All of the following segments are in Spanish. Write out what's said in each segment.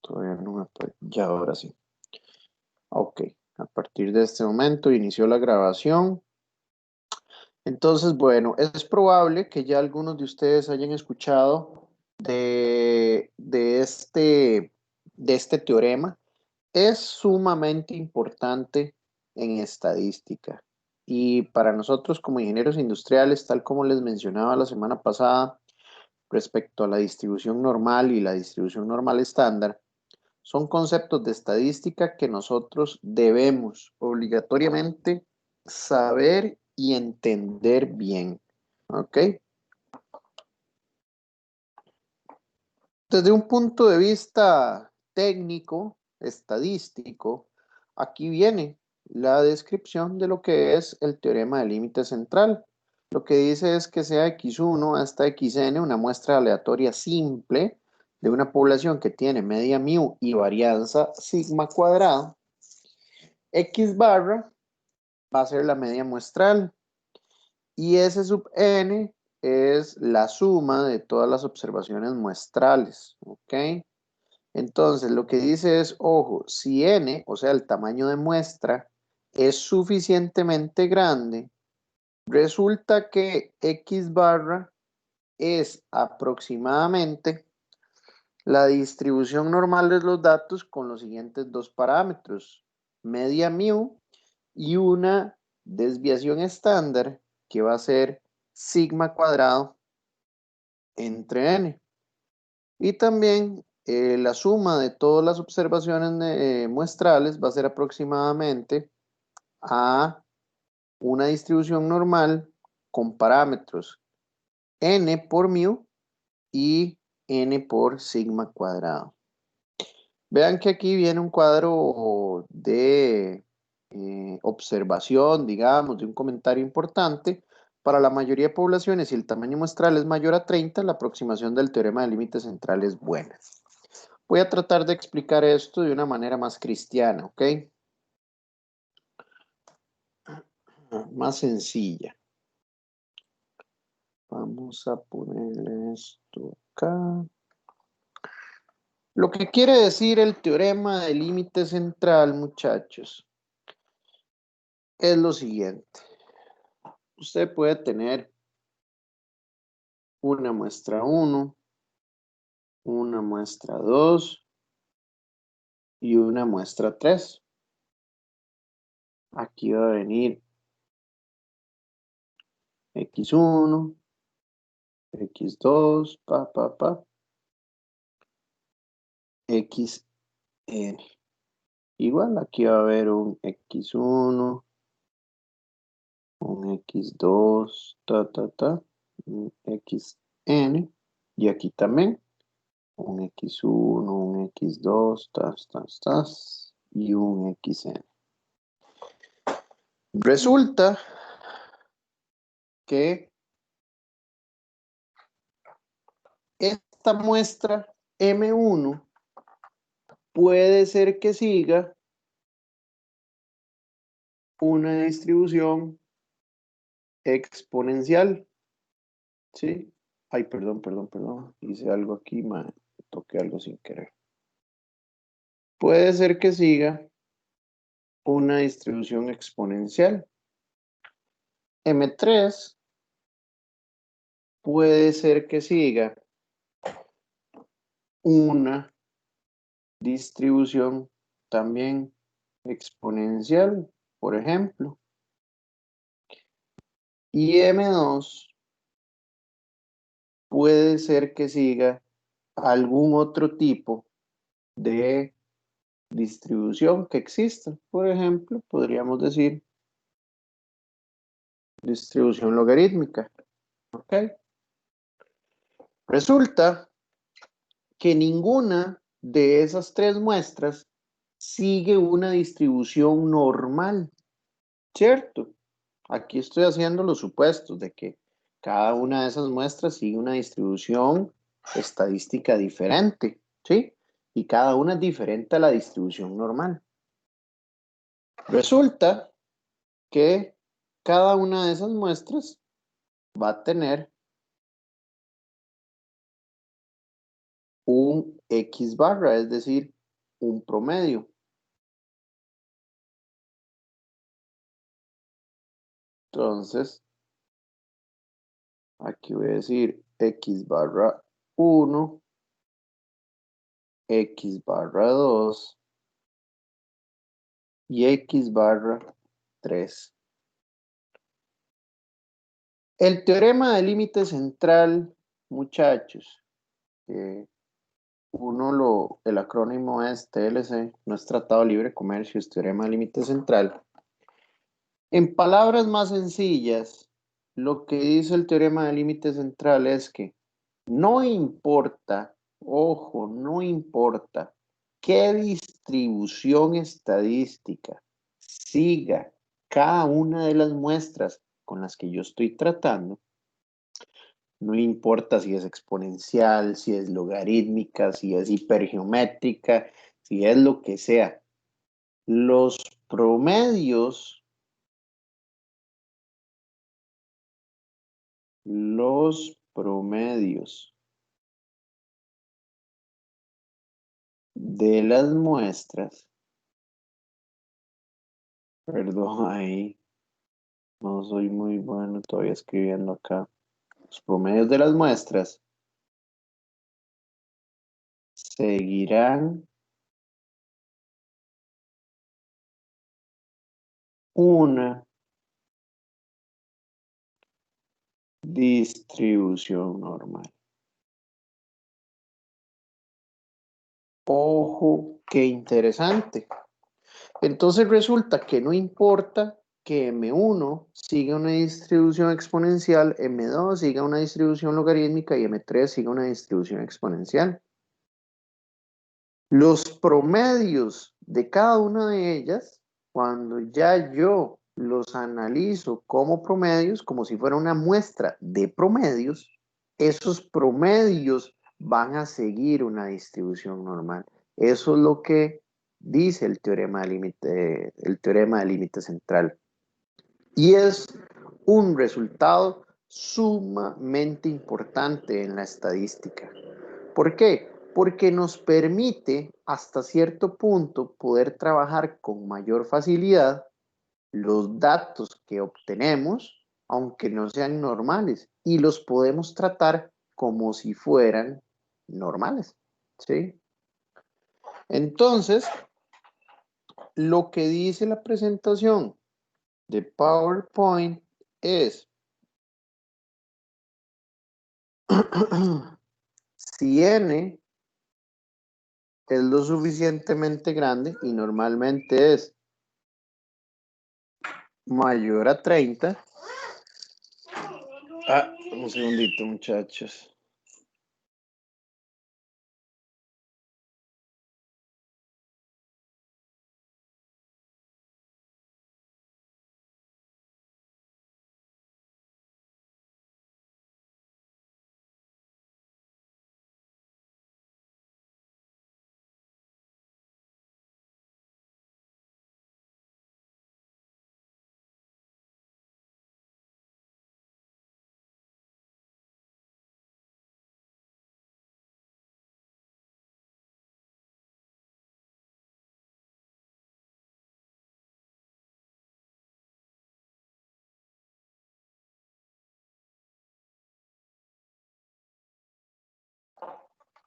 Todavía no me puede. Ya, ahora sí. Ok. A partir de este momento inició la grabación. Entonces, bueno, es probable que ya algunos de ustedes hayan escuchado de este teorema. Es sumamente importante en estadística. Y para nosotros como ingenieros industriales, tal como les mencionaba la semana pasada, respecto a la distribución normal y la distribución normal estándar, son conceptos de estadística que nosotros debemos obligatoriamente saber y entender bien. ¿Ok? Desde un punto de vista técnico, estadístico, aquí viene la descripción de lo que es el teorema del límite central. Lo que dice es que sea x1 hasta xn una muestra aleatoria simple de una población que tiene media mu y varianza sigma cuadrado. X barra va a ser la media muestral y S sub n es la suma de todas las observaciones muestrales. ¿Ok? Entonces, lo que dice es, ojo, si n, o sea, el tamaño de muestra, es suficientemente grande, resulta que x barra es aproximadamente la distribución normal de los datos con los siguientes dos parámetros, media mu y una desviación estándar que va a ser sigma cuadrado entre n. Y también la suma de todas las observaciones muestrales va a ser aproximadamente a una distribución normal con parámetros n por mu y n por sigma cuadrado. Vean que aquí viene un cuadro de observación, digamos, de un comentario importante. Para la mayoría de poblaciones, si el tamaño muestral es mayor a 30, la aproximación del teorema del límite central es buena. Voy a tratar de explicar esto de una manera más cristiana, ¿ok? Más sencilla. Vamos a ponerle esto acá. Lo que quiere decir el teorema del límite central, muchachos, es lo siguiente. Usted puede tener una muestra 1, una muestra 2 y una muestra 3. Aquí va a venir x1, x2, xn. Igual aquí va a haber un x1, un x2, un xn. Y aquí también un x1, un x2, y un xn. Resulta que esta muestra M1 puede ser que siga una distribución exponencial, ¿sí? Ay, perdón. Hice algo aquí, toqué algo sin querer. Puede ser que siga una distribución exponencial. M3 puede ser que siga una distribución también exponencial, por ejemplo. Y M2 puede ser que siga algún otro tipo de distribución que exista. Por ejemplo, podríamos decir distribución logarítmica. ¿Ok? Resulta que ninguna de esas tres muestras sigue una distribución normal, ¿cierto? Aquí estoy haciendo los supuestos de que cada una de esas muestras sigue una distribución estadística diferente, ¿sí? Y cada una es diferente a la distribución normal. Resulta que cada una de esas muestras va a tener un X barra, es decir, un promedio. Entonces, aquí voy a decir x barra 1, x barra 2 y x barra 3. El teorema del límite central, muchachos, el acrónimo es TLC, no es Tratado de Libre Comercio, es teorema del límite central. En palabras más sencillas, lo que dice el teorema del límite central es que no importa, ojo, no importa qué distribución estadística siga cada una de las muestras con las que yo estoy tratando, no importa si es exponencial, si es logarítmica, si es hipergeométrica, si es lo que sea, los promedios de las muestras, perdón, ahí no soy muy bueno todavía escribiendo acá. Los promedios de las muestras seguirán una distribución normal. Ojo, qué interesante. Entonces resulta que no importa que M1 siga una distribución exponencial, M2 siga una distribución logarítmica y M3 siga una distribución exponencial. Los promedios de cada una de ellas, cuando ya yo los analizo como promedios, como si fuera una muestra de promedios, esos promedios van a seguir una distribución normal. Eso es lo que dice el teorema del límite central. Y es un resultado sumamente importante en la estadística. ¿Por qué? Porque nos permite hasta cierto punto poder trabajar con mayor facilidad los datos que obtenemos, aunque no sean normales, y los podemos tratar como si fueran normales, ¿sí? Entonces, lo que dice la presentación de PowerPoint es si n es lo suficientemente grande y normalmente es mayor a 30. Un segundito, muchachos.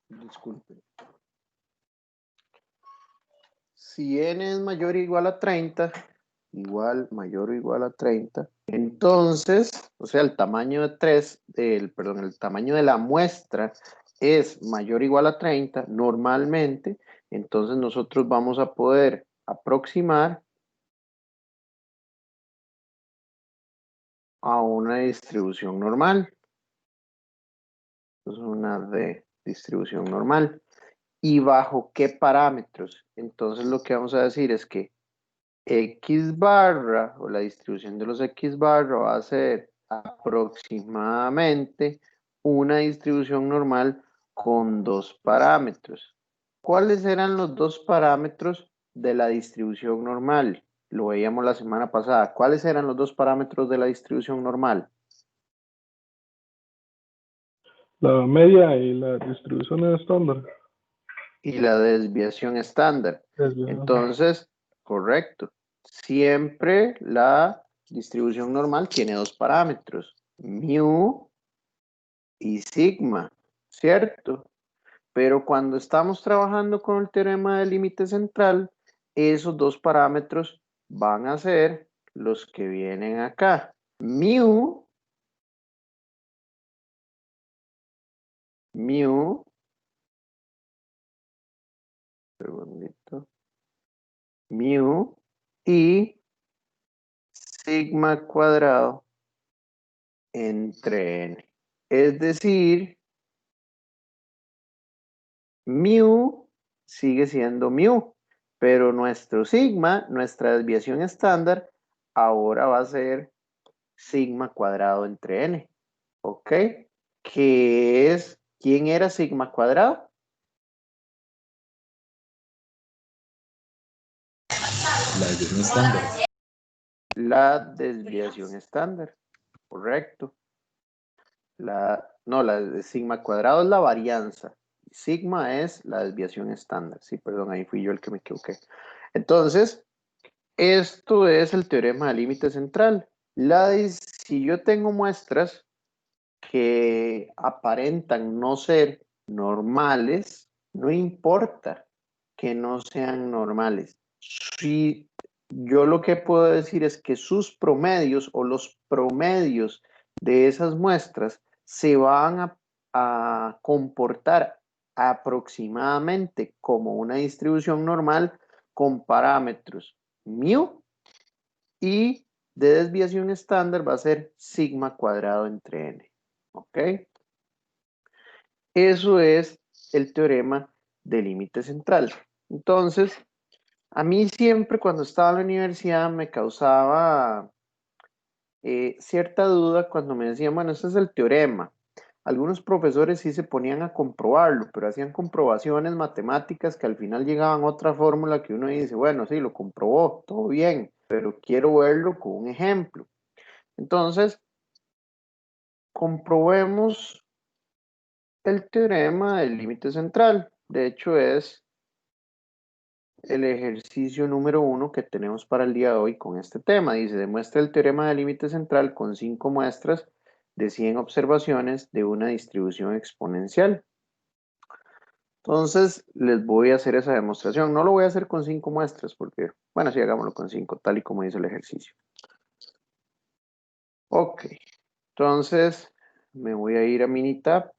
Disculpen. Si n es mayor o igual a 30, mayor o igual a 30, entonces, o sea, el tamaño de el tamaño de la muestra es mayor o igual a 30, normalmente, entonces nosotros vamos a poder aproximar a una distribución normal. Es una distribución normal. ¿Y bajo qué parámetros? Entonces lo que vamos a decir es que X barra o la distribución de los X barra va a ser aproximadamente una distribución normal con dos parámetros. ¿Cuáles eran los dos parámetros de la distribución normal? Lo veíamos la semana pasada. ¿Cuáles eran los dos parámetros de la distribución normal? La media y la distribución estándar. y la desviación estándar. Entonces, correcto. Siempre la distribución normal tiene dos parámetros, mu y sigma, ¿cierto? Pero cuando estamos trabajando con el teorema del límite central, esos dos parámetros van a ser los que vienen acá. Mu segundito, mu y sigma cuadrado entre n. Es decir, mu sigue siendo mu, pero nuestro sigma, nuestra desviación estándar, ahora va a ser sigma cuadrado entre n. ¿Ok? ¿Quién era sigma cuadrado? La desviación estándar. La desviación estándar, correcto. No, la de sigma cuadrado es la varianza. Sigma es la desviación estándar. Sí, perdón, ahí fui yo el que me equivoqué. Entonces, esto es el teorema del límite central. Si yo tengo muestras que aparentan no ser normales, no importa que no sean normales. Si yo lo que puedo decir es que sus promedios o los promedios de esas muestras se van a comportar aproximadamente como una distribución normal con parámetros mu y de desviación estándar va a ser sigma cuadrado entre n. ¿Ok? Eso es el teorema del límite central. Entonces, a mí siempre cuando estaba en la universidad me causaba cierta duda cuando me decían, bueno, este es el teorema. Algunos profesores sí se ponían a comprobarlo, pero hacían comprobaciones matemáticas que al final llegaban a otra fórmula que uno dice, bueno, sí, lo comprobó, todo bien, pero quiero verlo con un ejemplo. Entonces, comprobemos el teorema del límite central. De hecho, es el ejercicio número 1 que tenemos para el día de hoy con este tema. Dice, demuestra el teorema del límite central con 5 muestras de 100 observaciones de una distribución exponencial. Entonces, les voy a hacer esa demostración. No lo voy a hacer con 5 muestras porque, bueno, sí, hagámoslo con 5, tal y como dice el ejercicio. Ok, entonces me voy a ir a Minitab.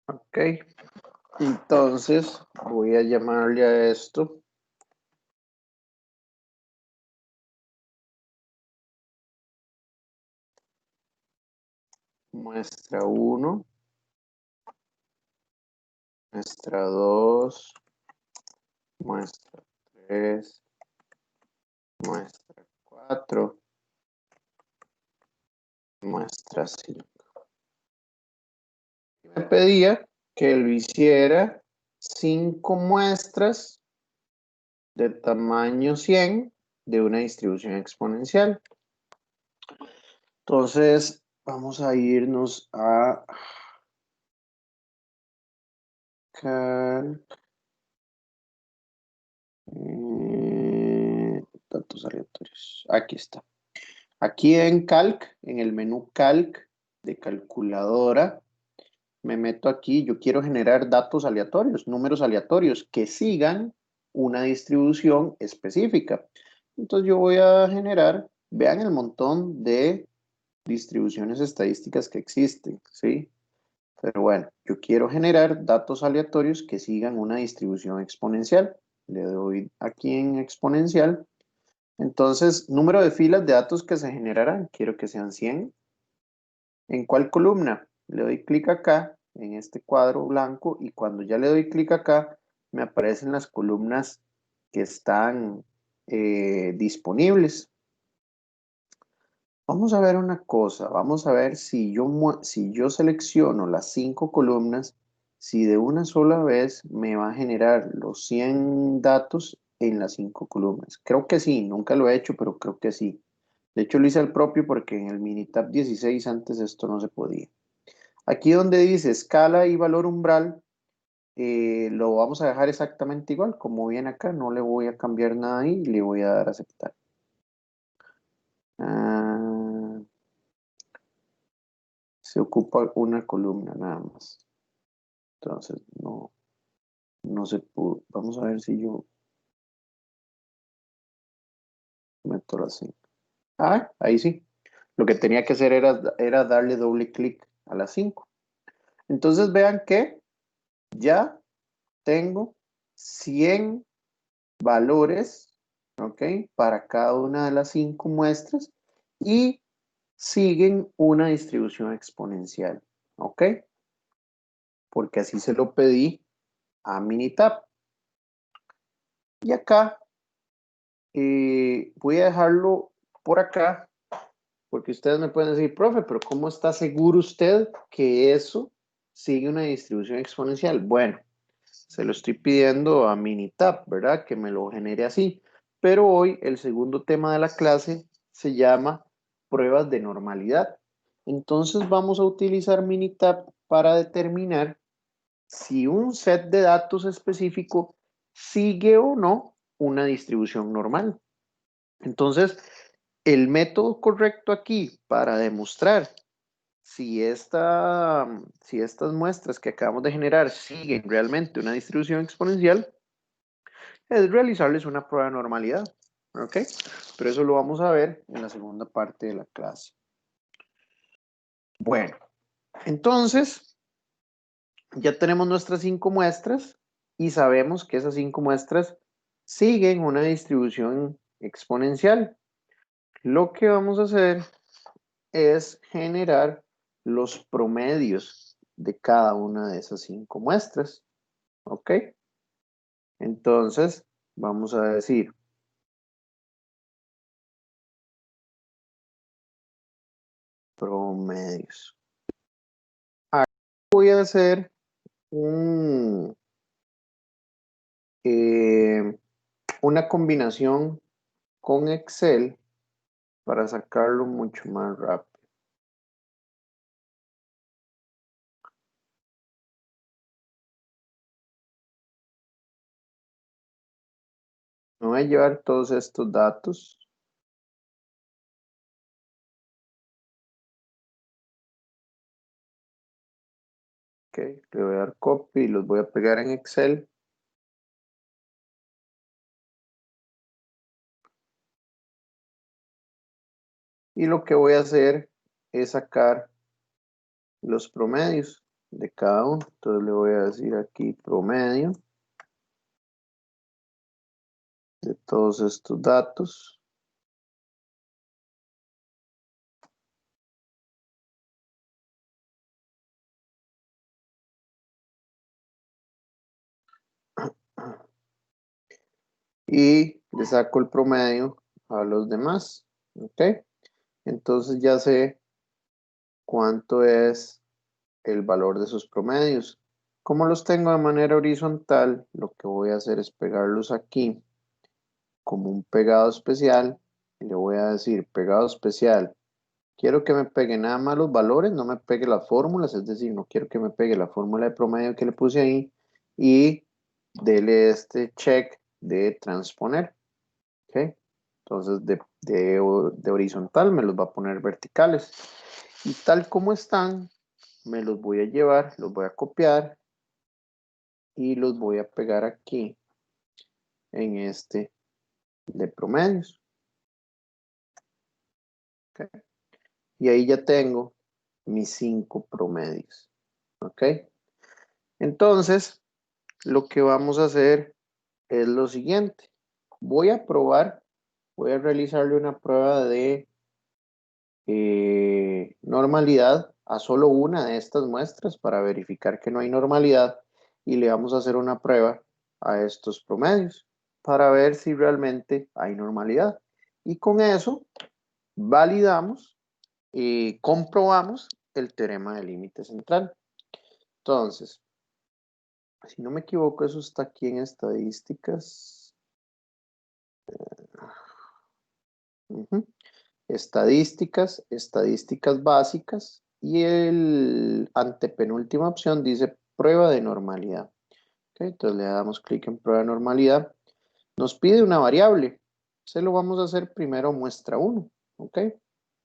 Ok, entonces voy a llamarle a esto muestra 1, muestra 2, muestra 3, muestra 4, muestra 5. Me pedía que lo hiciera 5 muestras de tamaño 100 de una distribución exponencial. Entonces, vamos a irnos a datos aleatorios. Aquí está. Aquí en Calc, en el menú Calc de calculadora, me meto aquí, yo quiero generar datos aleatorios, números aleatorios que sigan una distribución específica. Entonces yo voy a generar, vean el montón de distribuciones estadísticas que existen, ¿sí? Pero bueno, yo quiero generar datos aleatorios que sigan una distribución exponencial. Le doy aquí en exponencial. Entonces, número de filas de datos que se generarán, quiero que sean 100. ¿En cuál columna? Le doy clic acá en este cuadro blanco, y cuando ya le doy clic acá, me aparecen las columnas que están disponibles. Vamos a ver una cosa, vamos a ver si yo selecciono las 5 columnas, si de una sola vez me va a generar los 100 datos en las 5 columnas. Creo que sí, nunca lo he hecho, pero creo que sí. De hecho, lo hice al propio porque en el Minitab 16 antes esto no se podía. Aquí donde dice escala y valor umbral, lo vamos a dejar exactamente igual, como viene acá, no le voy a cambiar nada ahí y le voy a dar a aceptar. Ah, se ocupa una columna nada más. Entonces, no se pudo. Vamos a ver si yo meto la 5. Ah, ahí sí. Lo que tenía que hacer era darle doble clic a la 5. Entonces vean que ya tengo 100 valores, ¿ok? Para cada una de las 5 muestras y siguen una distribución exponencial, ¿ok? Porque así se lo pedí a Minitab. Y acá voy a dejarlo por acá, porque ustedes me pueden decir, profe, pero ¿cómo está seguro usted que eso sigue una distribución exponencial? Bueno, se lo estoy pidiendo a Minitab, ¿verdad? Que me lo genere así. Pero hoy el segundo tema de la clase se llama pruebas de normalidad. Entonces vamos a utilizar Minitab para determinar si un set de datos específico sigue o no una distribución normal. Entonces, el método correcto aquí para demostrar si estas muestras que acabamos de generar siguen realmente una distribución exponencial es realizarles una prueba de normalidad. ¿Ok? Pero eso lo vamos a ver en la segunda parte de la clase. Bueno, entonces ya tenemos nuestras 5 muestras y sabemos que esas 5 muestras siguen una distribución exponencial. Lo que vamos a hacer es generar los promedios de cada una de esas 5 muestras. ¿Ok? Entonces, vamos a decir promedios. Aquí voy a hacer un, eh, una combinación con Excel para sacarlo mucho más rápido. Me voy a llevar todos estos datos. Ok, le voy a dar copy y los voy a pegar en Excel. Y lo que voy a hacer es sacar los promedios de cada uno. Entonces le voy a decir aquí promedio de todos estos datos. Y le saco el promedio a los demás. ¿Ok? Entonces ya sé cuánto es el valor de sus promedios. Como los tengo de manera horizontal, lo que voy a hacer es pegarlos aquí como un pegado especial. Y le voy a decir pegado especial. Quiero que me pegue nada más los valores, no me pegue las fórmulas, es decir, no quiero que me pegue la fórmula de promedio que le puse ahí. Y dele este check de transponer. ¿Ok? Entonces de horizontal me los va a poner verticales. Y tal como están, me los voy a llevar, los voy a copiar y los voy a pegar aquí en este de promedios. ¿Okay? Y ahí ya tengo mis 5 promedios. ¿Ok? Entonces, lo que vamos a hacer es lo siguiente. Voy a probar, voy a realizarle una prueba de normalidad a solo una de estas muestras para verificar que no hay normalidad y le vamos a hacer una prueba a estos promedios para ver si realmente hay normalidad. Y con eso validamos y comprobamos el teorema del límite central. Entonces, si no me equivoco, eso está aquí en estadísticas. Estadísticas, estadísticas básicas y el antepenúltima opción dice prueba de normalidad. Okay, entonces le damos clic en prueba de normalidad. Nos pide una variable. Se lo vamos a hacer primero muestra 1. ¿Ok?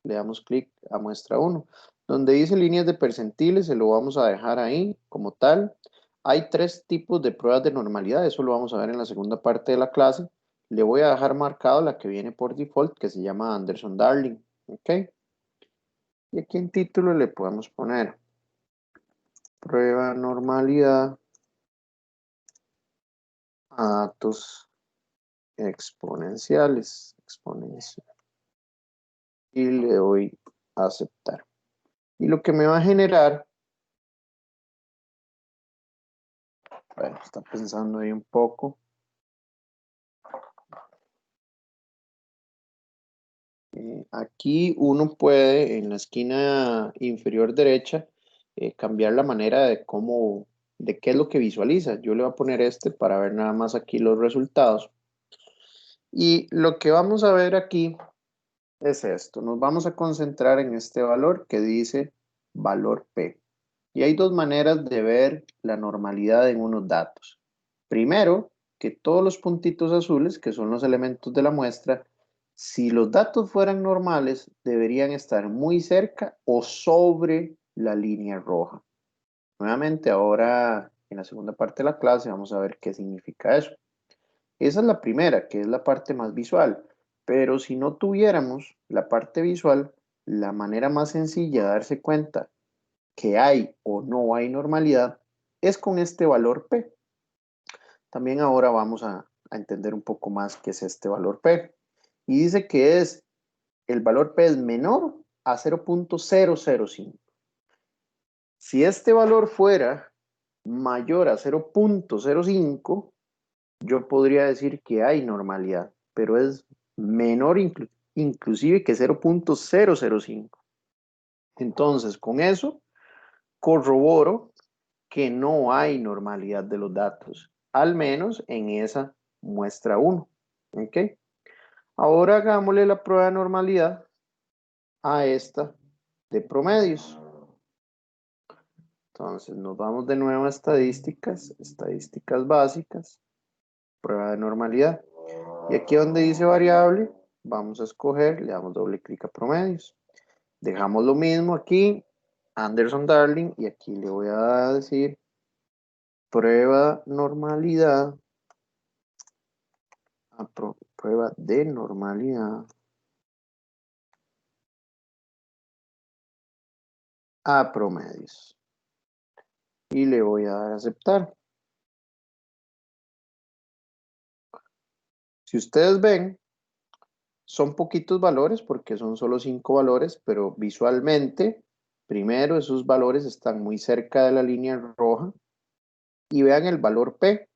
Le damos clic a muestra 1. Donde dice líneas de percentiles, se lo vamos a dejar ahí como tal. Hay 3 tipos de pruebas de normalidad. Eso lo vamos a ver en la segunda parte de la clase. Le voy a dejar marcado la que viene por default, que se llama Anderson-Darling. ¿Ok? Y aquí en título le podemos poner prueba de normalidad a datos exponenciales. Y le doy a aceptar. Y lo que me va a generar, bueno, está pensando ahí un poco. Aquí uno puede en la esquina inferior derecha cambiar la manera de cómo, de qué es lo que visualiza. Yo le voy a poner este para ver nada más aquí los resultados. Y lo que vamos a ver aquí es esto. Nos vamos a concentrar en este valor que dice valor P. Y hay dos maneras de ver la normalidad en unos datos. Primero, que todos los puntitos azules, que son los elementos de la muestra, si los datos fueran normales, deberían estar muy cerca o sobre la línea roja. Nuevamente, ahora en la segunda parte de la clase vamos a ver qué significa eso. Esa es la primera, que es la parte más visual. Pero si no tuviéramos la parte visual, la manera más sencilla de darse cuenta que hay o no hay normalidad es con este valor P. También ahora vamos a entender un poco más qué es este valor P. Y dice que el valor P es menor a 0.005. Si este valor fuera mayor a 0.05, yo podría decir que hay normalidad, pero es menor inclusive que 0.005. Entonces, con eso corroboro que no hay normalidad de los datos, al menos en esa muestra 1. ¿Ok? Ahora hagámosle la prueba de normalidad a esta de promedios. Entonces nos vamos de nuevo a estadísticas, estadísticas básicas, prueba de normalidad. Y aquí donde dice variable, vamos a escoger, le damos doble clic a promedios. Dejamos lo mismo aquí, Anderson-Darling, y aquí le voy a decir prueba normalidad, prueba de normalidad a promedios. Y le voy a dar a aceptar. Si ustedes ven, son poquitos valores porque son solo 5 valores, pero visualmente, primero esos valores están muy cerca de la línea roja. Y vean el valor P,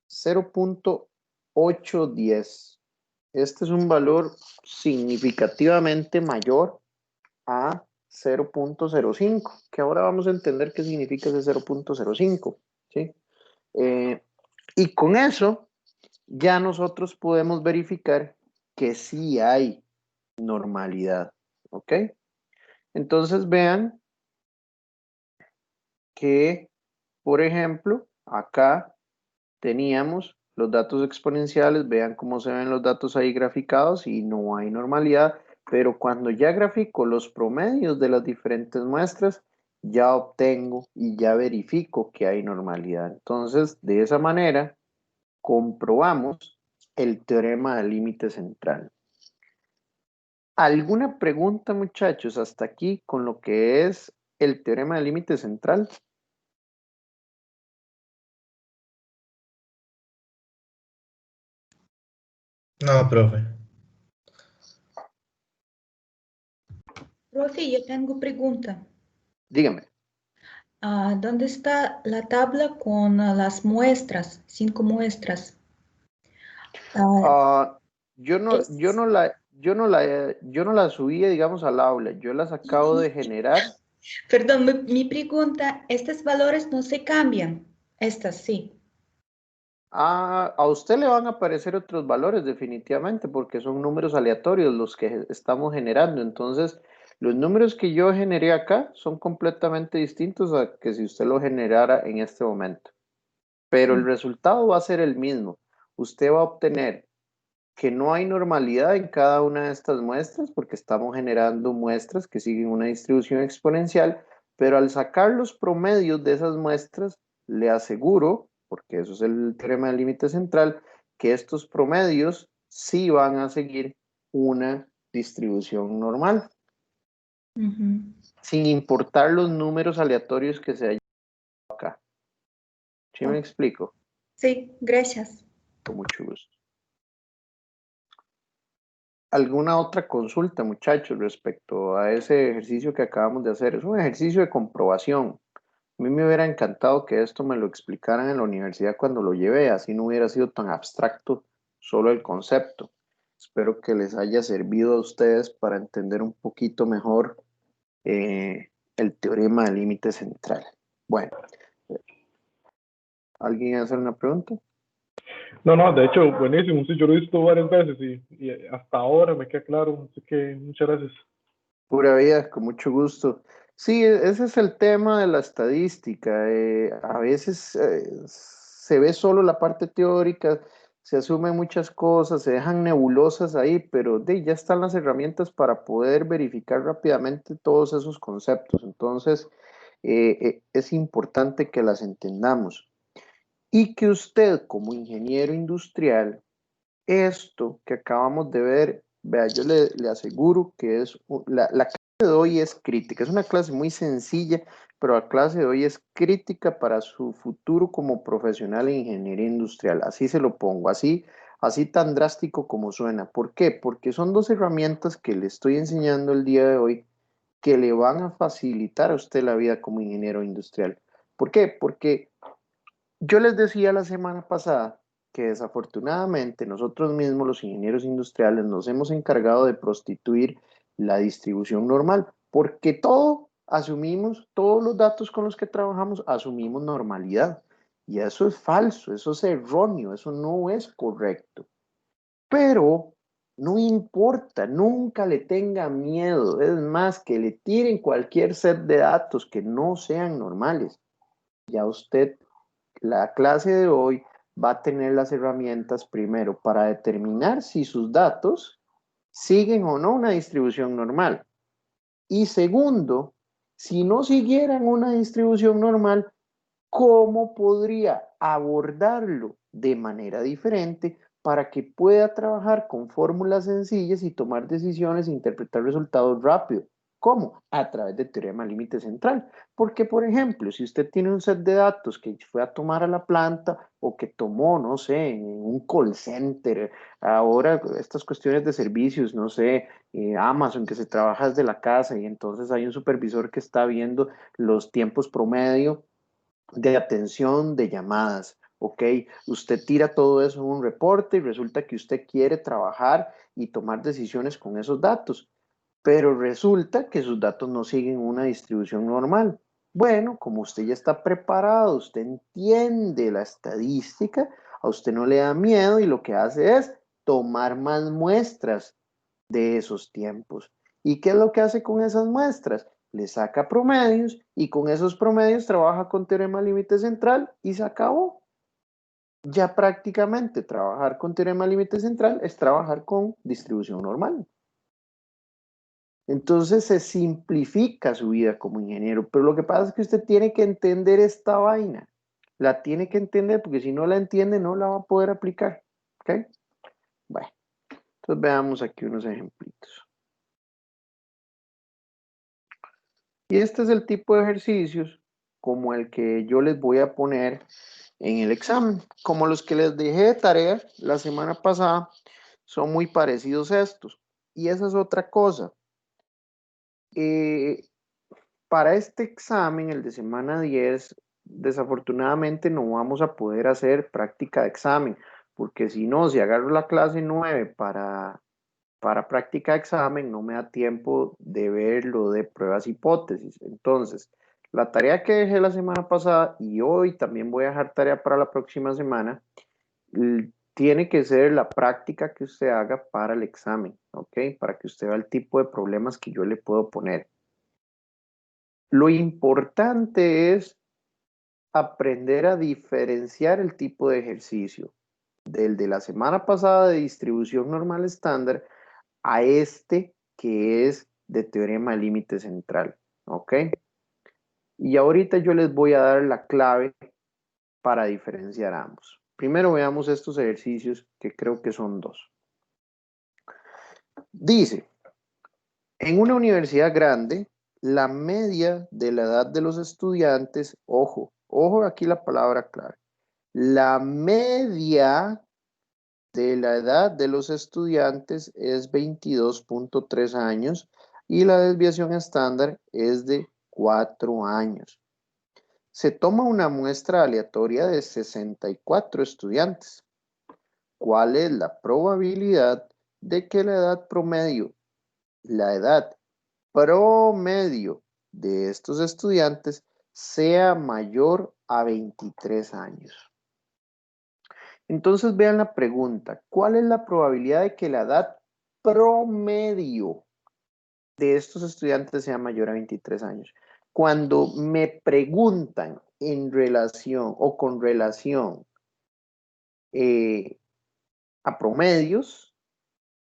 0.810. Este es un valor significativamente mayor a 0.05, que ahora vamos a entender qué significa ese 0.05. ¿Sí? Y con eso ya nosotros podemos verificar que sí hay normalidad. ¿Ok? Entonces vean que, por ejemplo, acá teníamos los datos exponenciales, vean cómo se ven los datos ahí graficados y no hay normalidad, pero cuando ya grafico los promedios de las diferentes muestras, ya obtengo y ya verifico que hay normalidad. Entonces, de esa manera, comprobamos el teorema del límite central. ¿Alguna pregunta, muchachos, hasta aquí con lo que es el teorema del límite central? No, profe. Profe, yo tengo pregunta. Dígame. ¿Dónde está la tabla con las muestras, 5 muestras? Ah, yo no, yo Es- no la, yo no la, yo no la subí, digamos, al aula. Yo las acabo de generar. Perdón, mi pregunta, ¿estos valores no se cambian? Estas sí. A usted le van a aparecer otros valores definitivamente porque son números aleatorios los que estamos generando. Entonces, los números que yo generé acá son completamente distintos a que si usted lo generara en este momento. Pero el resultado va a ser el mismo. Usted va a obtener que no hay normalidad en cada una de estas muestras porque estamos generando muestras que siguen una distribución exponencial, pero al sacar los promedios de esas muestras, le aseguro, porque eso es el teorema del límite central, que estos promedios sí van a seguir una distribución normal, Ujú. sin importar los números aleatorios que se hayan acá. ¿Sí me Ok. explico? Sí, gracias. Con mucho gusto. ¿Alguna otra consulta, muchachos, respecto a ese ejercicio que acabamos de hacer? Es un ejercicio de comprobación. A mí me hubiera encantado que esto me lo explicaran en la universidad cuando lo llevé, así no hubiera sido tan abstracto solo el concepto. Espero que les haya servido a ustedes para entender un poquito mejor el teorema del límite central. Bueno, ¿alguien hace una pregunta? No, no, de hecho, buenísimo. Sí, yo lo he visto varias veces y hasta ahora me queda claro. Así que muchas gracias. Pura vida, con mucho gusto. Sí, ese es el tema de la estadística. A veces se ve solo la parte teórica, se asumen muchas cosas, se dejan nebulosas ahí, pero ya están las herramientas para poder verificar rápidamente todos esos conceptos. Entonces, es importante que las entendamos y que usted como ingeniero industrial esto que acabamos de ver, vea, yo le aseguro que la clase de hoy es crítica. Es una clase muy sencilla, pero la clase de hoy es crítica para su futuro como profesional en ingeniería industrial. Así se lo pongo, así tan drástico como suena. ¿Por qué? Porque son dos herramientas que le estoy enseñando el día de hoy que le van a facilitar a usted la vida como ingeniero industrial. ¿Por qué? Porque yo les decía la semana pasada que desafortunadamente nosotros mismos, los ingenieros industriales, nos hemos encargado de prostituir la distribución normal, porque todo asumimos, todos los datos con los que trabajamos, asumimos normalidad. Y eso es falso, eso es erróneo, eso no es correcto. Pero no importa, nunca le tenga miedo. Es más, que le tiren cualquier set de datos que no sean normales. Ya usted la clase de hoy va a tener las herramientas primero para determinar si sus datos siguen o no una distribución normal. Y segundo, si no siguieran una distribución normal, ¿cómo podría abordarlo de manera diferente para que pueda trabajar con fórmulas sencillas y tomar decisiones e interpretar resultados rápido? ¿Cómo? A través del teorema límite central. Porque, por ejemplo, si usted tiene un set de datos que fue a tomar a la planta o que tomó, no sé, en un call center, ahora estas cuestiones de servicios, no sé, Amazon, que se trabaja desde la casa y entonces hay un supervisor que está viendo los tiempos promedio de atención de llamadas, ¿ok? Usted tira todo eso en un reporte y resulta que usted quiere trabajar y tomar decisiones con esos datos, pero resulta que sus datos no siguen una distribución normal. Bueno, como usted ya está preparado, usted entiende la estadística, a usted no le da miedo y lo que hace es tomar más muestras de esos tiempos. ¿Y qué es lo que hace con esas muestras? Le saca promedios y con esos promedios trabaja con teorema límite central y se acabó. Ya prácticamente trabajar con teorema límite central es trabajar con distribución normal. Entonces se simplifica su vida como ingeniero, pero lo que pasa es que usted tiene que entender esta vaina. La tiene que entender porque si no la entiende no la va a poder aplicar. ¿Ok? Bueno, entonces veamos aquí unos ejemplitos. Y este es el tipo de ejercicios como el que yo les voy a poner en el examen. Como los que les dejé de tarea la semana pasada, son muy parecidos a estos. Y esa es otra cosa. Eh, Para este examen, el de semana 10, desafortunadamente no vamos a poder hacer práctica de examen, porque si no, si agarro la clase 9 para práctica de examen, no me da tiempo de ver lo de pruebas hipótesis. Entonces, la tarea que dejé la semana pasada y hoy también voy a dejar tarea para la próxima semana, tiene que ser la práctica que usted haga para el examen, ¿ok? Para que usted vea el tipo de problemas que yo le puedo poner. Lo importante es aprender a diferenciar el tipo de ejercicio del de la semana pasada de distribución normal estándar a este que es de teorema de límite central, ¿ok? Y ahorita yo les voy a dar la clave para diferenciar ambos. Primero veamos estos ejercicios que creo que son dos. Dice, en una universidad grande, la media de la edad de los estudiantes, ojo aquí la palabra clave, la media de la edad de los estudiantes es 22.3 años y la desviación estándar es de 4 años. Se toma una muestra aleatoria de 64 estudiantes. ¿Cuál es la probabilidad de que la edad promedio de estos estudiantes sea mayor a 23 años? Entonces vean la pregunta, ¿cuál es la probabilidad de que la edad promedio de estos estudiantes sea mayor a 23 años? Cuando me preguntan en relación o con relación a promedios,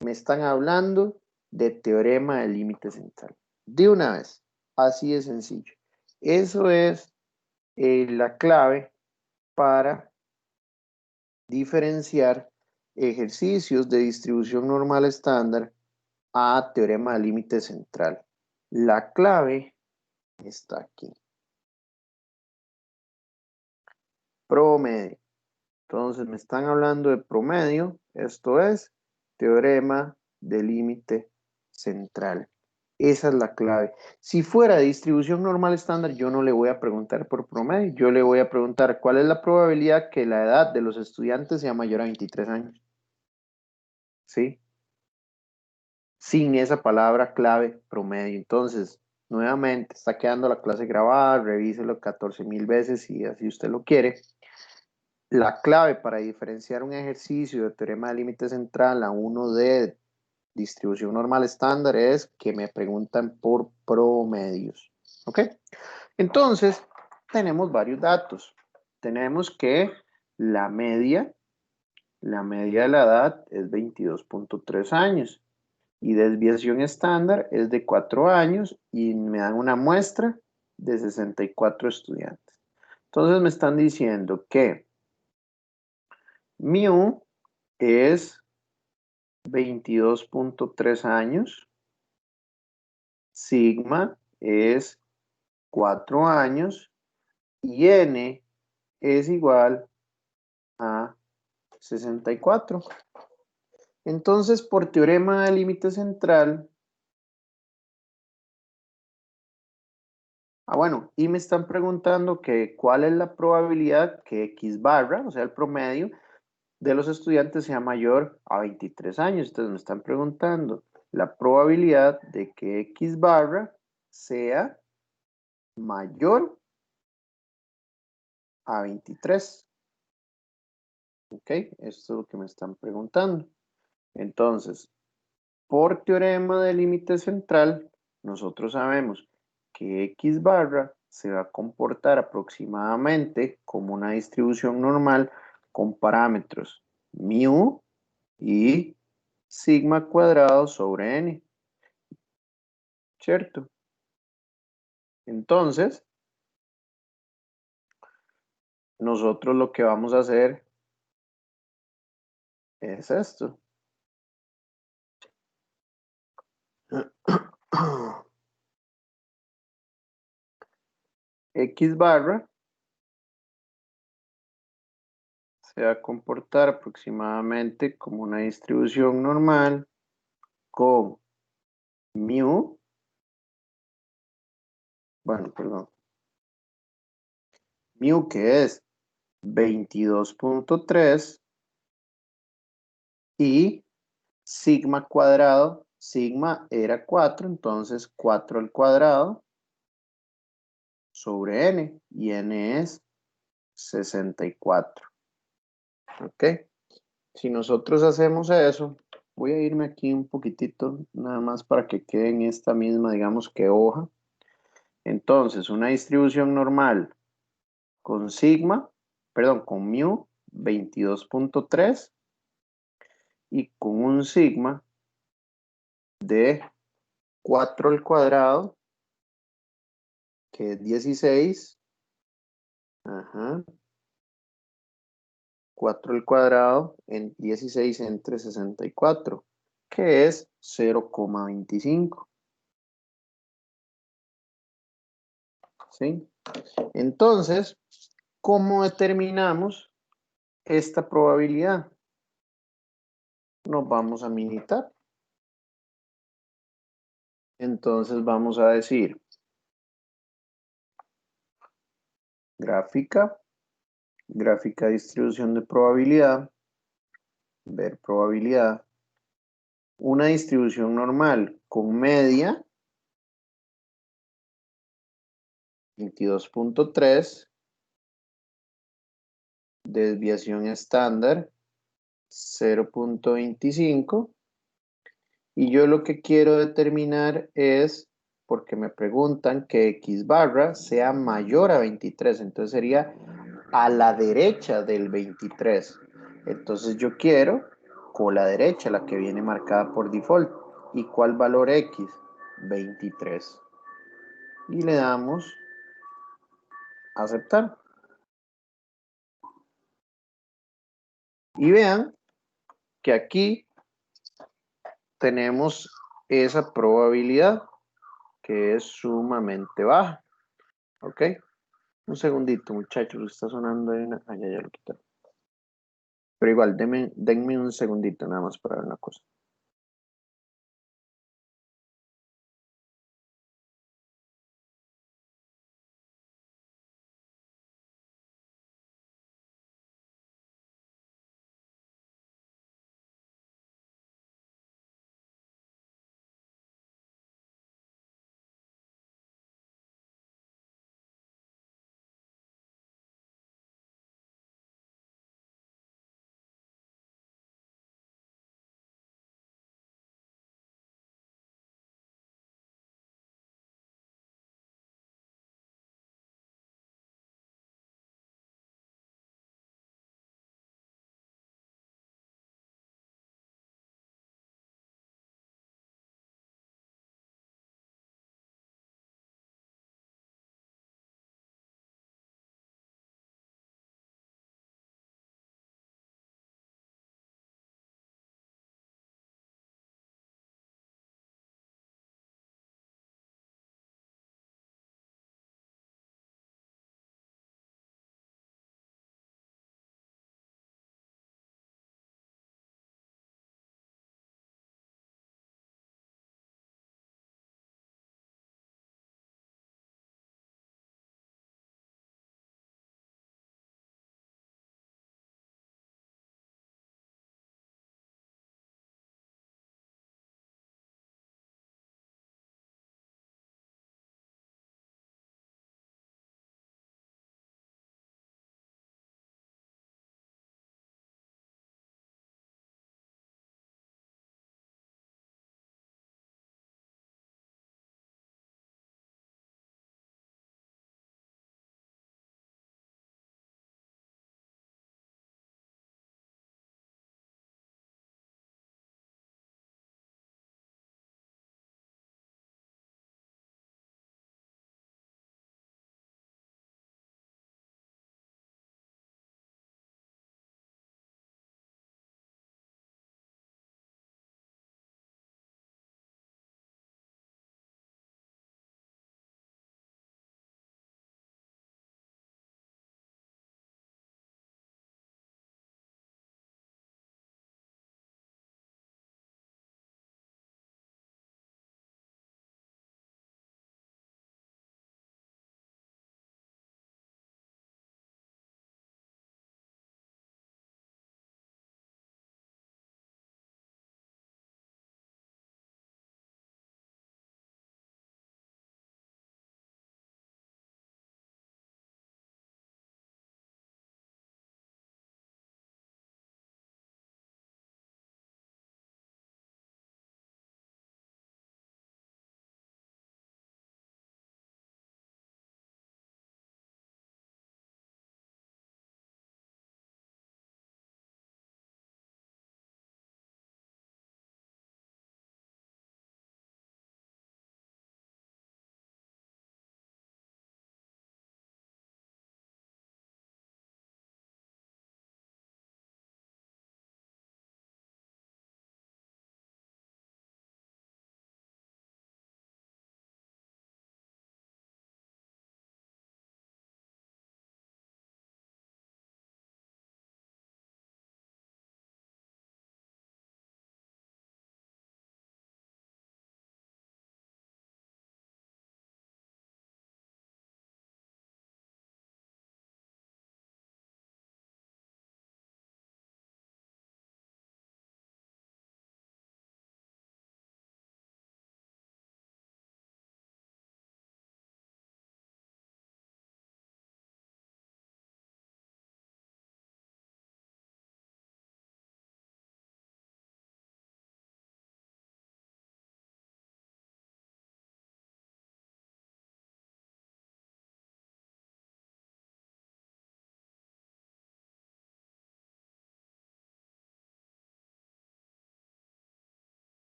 me están hablando de teorema del límite central. De una vez, así de sencillo. Eso es la clave para diferenciar ejercicios de distribución normal estándar a teorema del límite central. La clave está aquí. Promedio. Entonces me están hablando de promedio. Esto es teorema del límite central. Esa es la clave. Si fuera distribución normal estándar, yo no le voy a preguntar por promedio. Yo le voy a preguntar cuál es la probabilidad que la edad de los estudiantes sea mayor a 23 años. ¿Sí? Sin esa palabra clave promedio. Entonces, nuevamente, está quedando la clase grabada, revíselo 14,000 veces si así usted lo quiere. La clave para diferenciar un ejercicio de teorema de límite central a uno de distribución normal estándar es que me preguntan por promedios. ¿Ok? Entonces, tenemos varios datos. Tenemos que la media de la edad es 22.3 años. Y desviación estándar es de 4 años y me dan una muestra de 64 estudiantes. Entonces me están diciendo que mu es 22.3 años, sigma es 4 años y n es igual a 64. Entonces, por teorema del límite central, bueno, y me están preguntando que cuál es la probabilidad que X barra, o sea, el promedio de los estudiantes sea mayor a 23 años. Entonces me están preguntando la probabilidad de que X barra sea mayor a 23. ¿Ok? Esto es lo que me están preguntando. Entonces, por teorema del límite central, nosotros sabemos que X barra se va a comportar aproximadamente como una distribución normal con parámetros mu y sigma cuadrado sobre n. ¿Cierto? Entonces, nosotros lo que vamos a hacer es esto. X barra se va a comportar aproximadamente como una distribución normal con mu Bueno, perdón. Mu que es 22.3 y sigma cuadrado, sigma era 4, entonces 4 al cuadrado sobre n, y n es 64. ¿Ok? Si nosotros hacemos eso, voy a irme aquí un poquitito, nada más para que quede en esta misma, digamos que hoja. Entonces, una distribución normal con sigma, perdón, con mu 22.3 y con un sigma de 4 al cuadrado, que es 16. Ajá. 4 al cuadrado en 16 entre 64, que es 0,25. ¿Sí? Entonces, ¿cómo determinamos esta probabilidad? Nos vamos a militar. Entonces vamos a decir gráfica, gráfica de distribución de probabilidad, ver probabilidad, una distribución normal con media, 22.3, desviación estándar, 0.25, y yo lo que quiero determinar es, porque me preguntan que X barra sea mayor a 23, entonces sería a la derecha del 23. Entonces yo quiero con la derecha, la que viene marcada por default. ¿Y cuál valor X? 23. Y le damos aceptar. Y vean que aquí tenemos esa probabilidad que es sumamente baja. ¿Ok? Un segundito, muchachos, está sonando ahí ya lo quitaron. Pero igual, denme un segundito nada más para ver una cosa.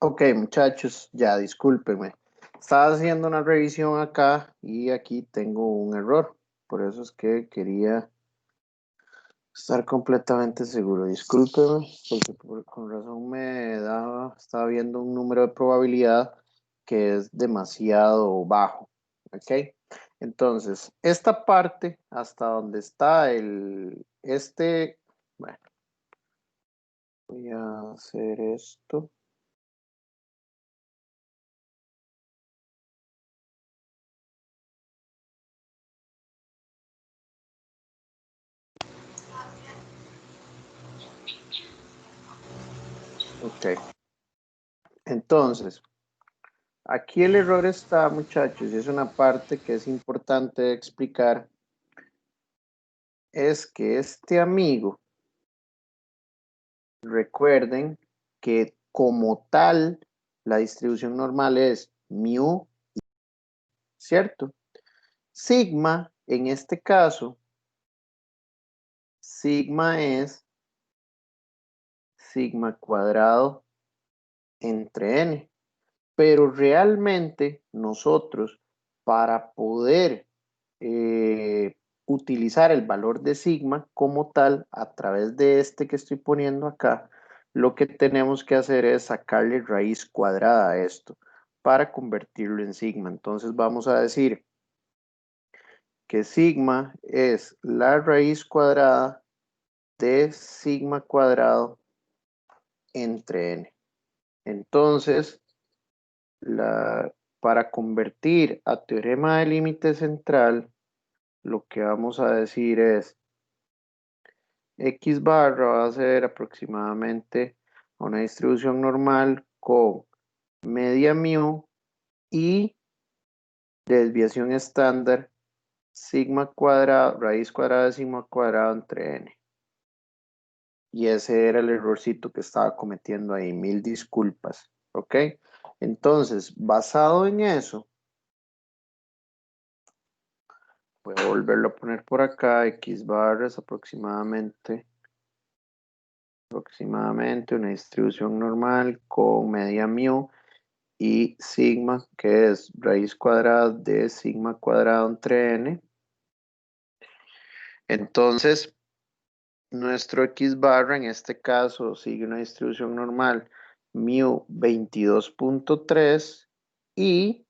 Ok, muchachos, ya discúlpenme. Estaba haciendo una revisión acá y aquí tengo un error. Por eso es que quería estar completamente seguro. Discúlpenme, porque con razón estaba viendo un número de probabilidad que es demasiado bajo. Ok, entonces, esta parte hasta donde está bueno, voy a hacer esto. Ok, entonces, aquí el error está, muchachos, y es una parte que es importante explicar, es que este amigo, recuerden que como tal, la distribución normal es mu, ¿cierto? Sigma, en este caso, sigma es sigma cuadrado entre n. Pero realmente nosotros, para poder utilizar el valor de sigma como tal, a través de este que estoy poniendo acá, lo que tenemos que hacer es sacarle raíz cuadrada a esto para convertirlo en sigma. Entonces vamos a decir que sigma es la raíz cuadrada de sigma cuadrado entre n. Entonces, para convertir a teorema de límite central, lo que vamos a decir es X barra va a ser aproximadamente una distribución normal con media mu y desviación estándar sigma cuadrado, raíz cuadrada de sigma cuadrado entre n. Y ese era el errorcito que estaba cometiendo ahí. Mil disculpas. ¿Ok? Entonces, basado en eso, voy a volverlo a poner por acá. X barras aproximadamente una distribución normal con media mu y sigma, que es raíz cuadrada de sigma cuadrado entre n. Entonces, nuestro X barra en este caso sigue una distribución normal mu 22.3 y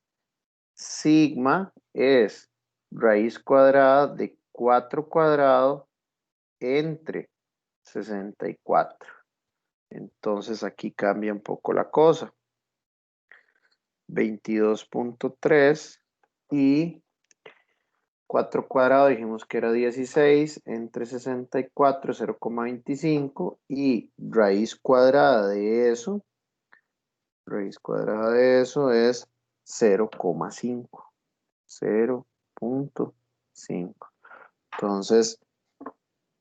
sigma es raíz cuadrada de 4 cuadrado entre 64. Entonces aquí cambia un poco la cosa. 22.3 y 4 cuadrado dijimos que era 16 entre 64, 0,25 y raíz cuadrada de eso es 0,5. 0.5. Entonces,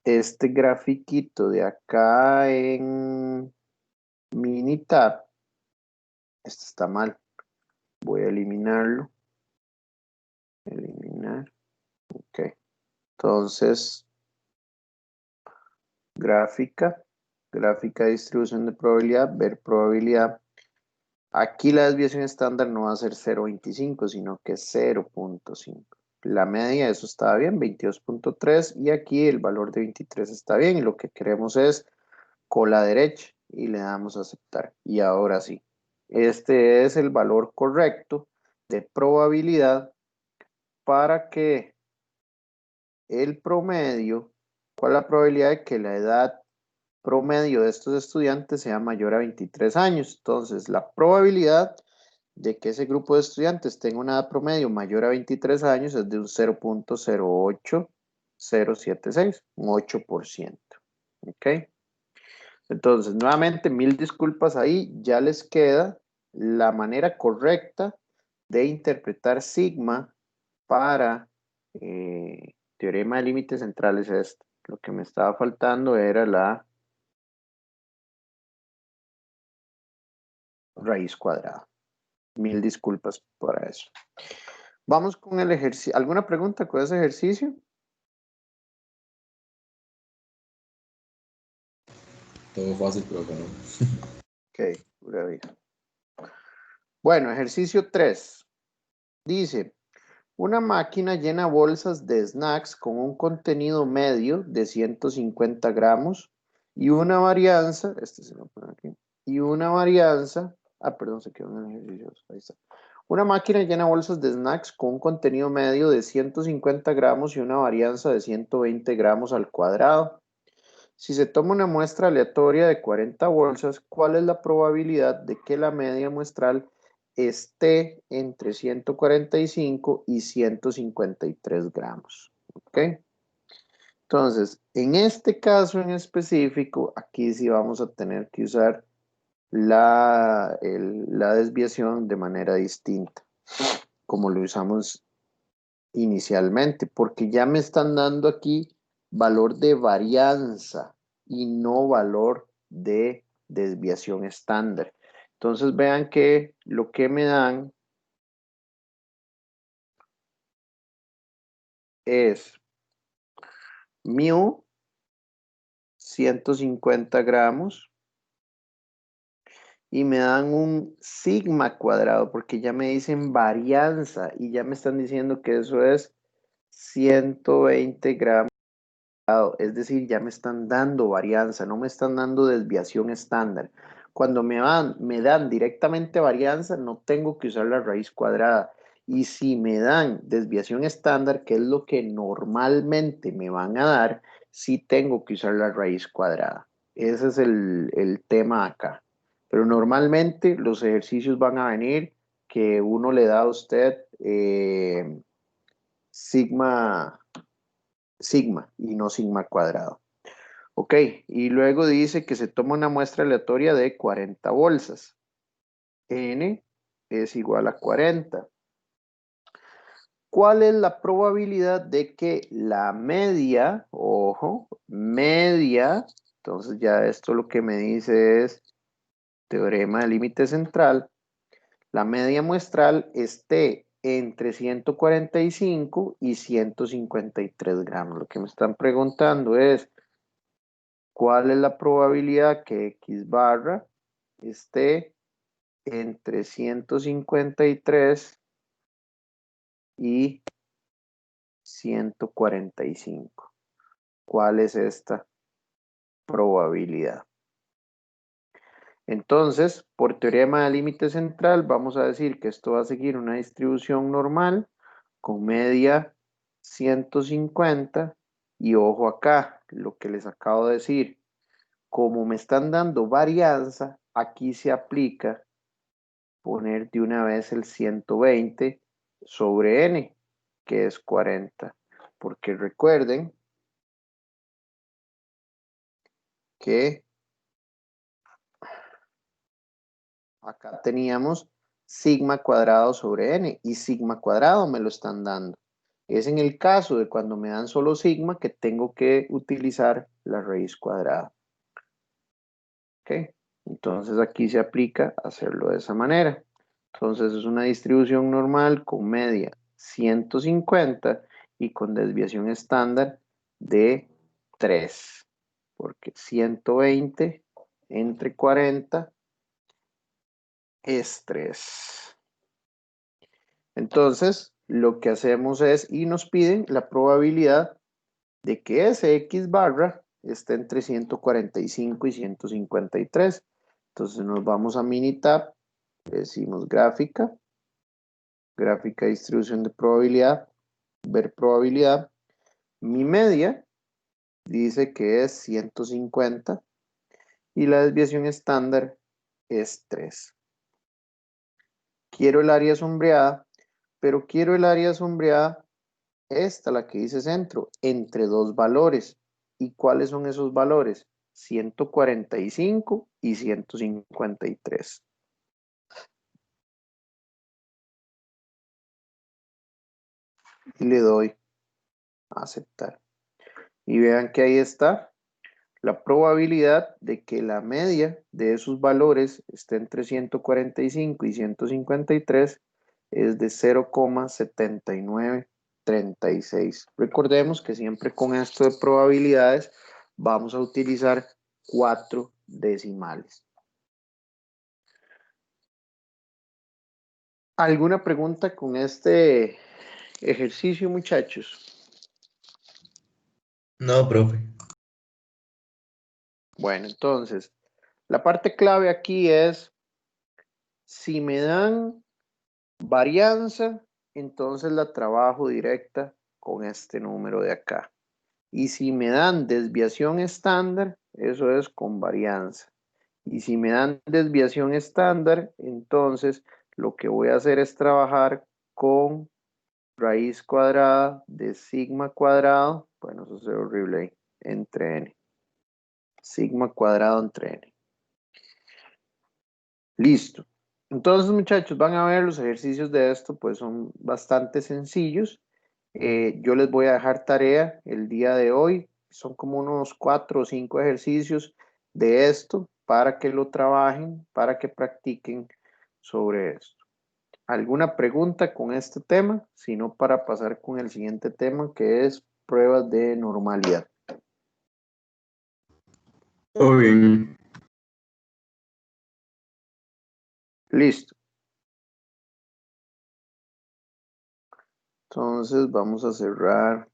este grafiquito de acá en Minitab, este está mal. Voy a eliminarlo. Eliminar. Ok. Entonces, gráfica de distribución de probabilidad, ver probabilidad. Aquí la desviación estándar no va a ser 0.25, sino que es 0.5. La media, eso está bien, 22.3, y aquí el valor de 23 está bien, y lo que queremos es cola derecha, y le damos a aceptar. Y ahora sí, este es el valor correcto de probabilidad para que el promedio, ¿cuál es la probabilidad de que la edad promedio de estos estudiantes sea mayor a 23 años? Entonces, la probabilidad de que ese grupo de estudiantes tenga una edad promedio mayor a 23 años es de un 0.08076, un 8%. ¿Ok? Entonces, nuevamente, mil disculpas ahí, ya les queda la manera correcta de interpretar sigma para teorema de límites centrales. Este. Lo que me estaba faltando era la raíz cuadrada. Mil disculpas para eso. Vamos con el ejercicio. ¿Alguna pregunta con ese ejercicio? Todo fácil, profe, ¿no? Ok, pura vida. Bueno, ejercicio 3. Dice, una máquina llena bolsas de snacks con un contenido medio de 150 gramos y una varianza, se lo pongo aquí, y una varianza, perdón, se quedó en el ejercicio, ahí está. Una máquina llena bolsas de snacks con un contenido medio de 150 gramos y una varianza de 120 gramos al cuadrado. Si se toma una muestra aleatoria de 40 bolsas, ¿cuál es la probabilidad de que la media muestral esté entre 145 y 153 gramos? ¿Ok? Entonces, en este caso en específico, aquí sí vamos a tener que usar la desviación de manera distinta, como lo usamos inicialmente, porque ya me están dando aquí valor de varianza y no valor de desviación estándar. Entonces vean que lo que me dan es mu 150 gramos y me dan un sigma cuadrado porque ya me dicen varianza y ya me están diciendo que eso es 120 gramos. Es decir, ya me están dando varianza, no me están dando desviación estándar. Cuando me dan directamente varianza, no tengo que usar la raíz cuadrada. Y si me dan desviación estándar, que es lo que normalmente me van a dar, sí tengo que usar la raíz cuadrada. Ese es el tema acá. Pero normalmente los ejercicios van a venir que uno le da a usted sigma y no sigma cuadrado. Ok, y luego dice que se toma una muestra aleatoria de 40 bolsas. N es igual a 40. ¿Cuál es la probabilidad de que la media, ojo, media, entonces ya esto lo que me dice es teorema del límite central, la media muestral esté entre 145 y 153 gramos? Lo que me están preguntando es, ¿cuál es la probabilidad que X barra esté entre 153 y 145? ¿Cuál es esta probabilidad? Entonces, por teorema del límite central, vamos a decir que esto va a seguir una distribución normal con media 150 y ojo acá, lo que les acabo de decir, como me están dando varianza, aquí se aplica poner de una vez el 120 sobre n, que es 40. Porque recuerden que acá teníamos sigma cuadrado sobre n y sigma cuadrado me lo están dando. Es en el caso de cuando me dan solo sigma que tengo que utilizar la raíz cuadrada. ¿Ok? Entonces aquí se aplica hacerlo de esa manera. Entonces es una distribución normal con media 150 y con desviación estándar de 3. Porque 120 entre 40 es 3. Entonces lo que hacemos es, y nos piden la probabilidad de que ese X barra esté entre 145 y 153. Entonces nos vamos a Minitab, decimos gráfica distribución de probabilidad, ver probabilidad. Mi media dice que es 150 y la desviación estándar es 3. Quiero el área sombreada, pero quiero el área sombreada, esta la que dice centro, entre dos valores. ¿Y cuáles son esos valores? 145 y 153. Y le doy a aceptar. Y vean que ahí está la probabilidad de que la media de esos valores esté entre 145 y 153 es de 0,7936. Recordemos que siempre con esto de probabilidades vamos a utilizar 4 decimales. ¿Alguna pregunta con este ejercicio, muchachos? No, profe. Bueno, entonces, la parte clave aquí es, si me dan varianza, entonces la trabajo directa con este número de acá. Y si me dan desviación estándar, eso es con varianza. Y si me dan desviación estándar, entonces lo que voy a hacer es trabajar con raíz cuadrada de sigma cuadrado, bueno, eso es horrible ahí, entre n. Sigma cuadrado entre n. Listo. Entonces, muchachos, van a ver los ejercicios de esto, pues son bastante sencillos. Yo les voy a dejar tarea el día de hoy. Son como unos 4 o 5 ejercicios de esto para que lo trabajen, para que practiquen sobre esto. ¿Alguna pregunta con este tema? Si no, para pasar con el siguiente tema, que es pruebas de normalidad. Todo bien. Listo. Entonces vamos a cerrar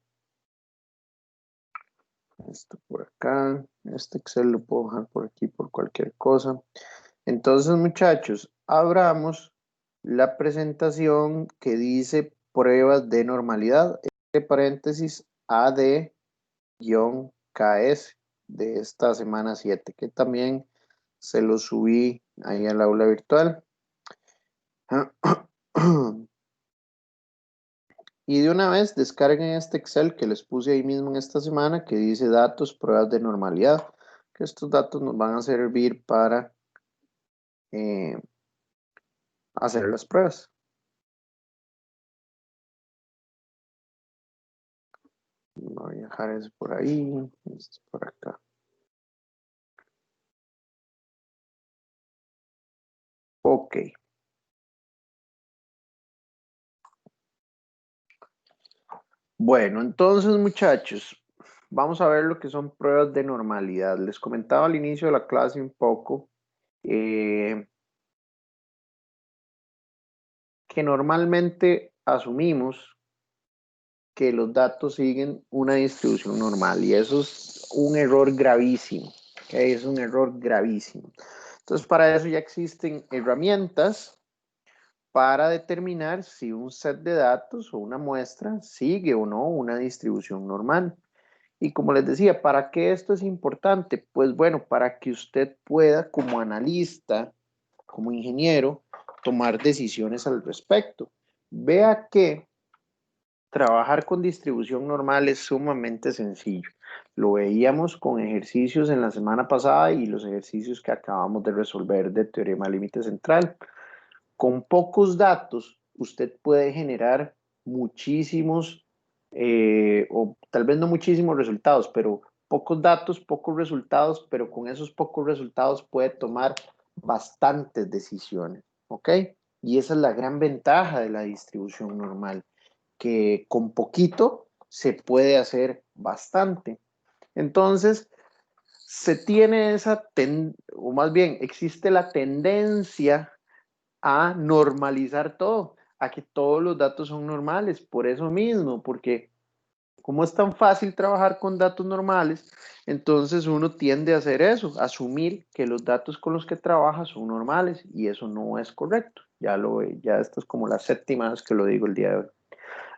esto por acá. Este Excel lo puedo dejar por aquí por cualquier cosa. Entonces, muchachos, abramos la presentación que dice pruebas de normalidad, entre paréntesis AD-KS de esta semana 7, que también se lo subí ahí al aula virtual. Y de una vez descarguen este Excel que les puse ahí mismo en esta semana, que dice datos, pruebas de normalidad, que estos datos nos van a servir para hacer las pruebas. Voy a dejar eso por ahí, esto por acá. Ok. Bueno, entonces, muchachos, vamos a ver lo que son pruebas de normalidad. Les comentaba al inicio de la clase un poco que normalmente asumimos que los datos siguen una distribución normal y eso es un error gravísimo. ¿Okay? Es un error gravísimo. Entonces, para eso ya existen herramientas para determinar si un set de datos o una muestra sigue o no una distribución normal. Y como les decía, ¿para qué esto es importante? Pues bueno, para que usted pueda, como analista, como ingeniero, tomar decisiones al respecto. Vea que trabajar con distribución normal es sumamente sencillo. Lo veíamos con ejercicios en la semana pasada y los ejercicios que acabamos de resolver de teorema límite central. Con pocos datos, usted puede generar muchísimos, o tal vez no muchísimos resultados, pero pocos datos, pocos resultados, pero con esos pocos resultados puede tomar bastantes decisiones, ¿ok? Y esa es la gran ventaja de la distribución normal, que con poquito se puede hacer bastante. Entonces, se tiene esa, o más bien, existe la tendencia a normalizar todo, a que todos los datos son normales, por eso mismo, porque como es tan fácil trabajar con datos normales, entonces uno tiende a hacer eso, asumir que los datos con los que trabaja son normales y eso no es correcto. Ya esto es como la 7ª vez que lo digo el día de hoy.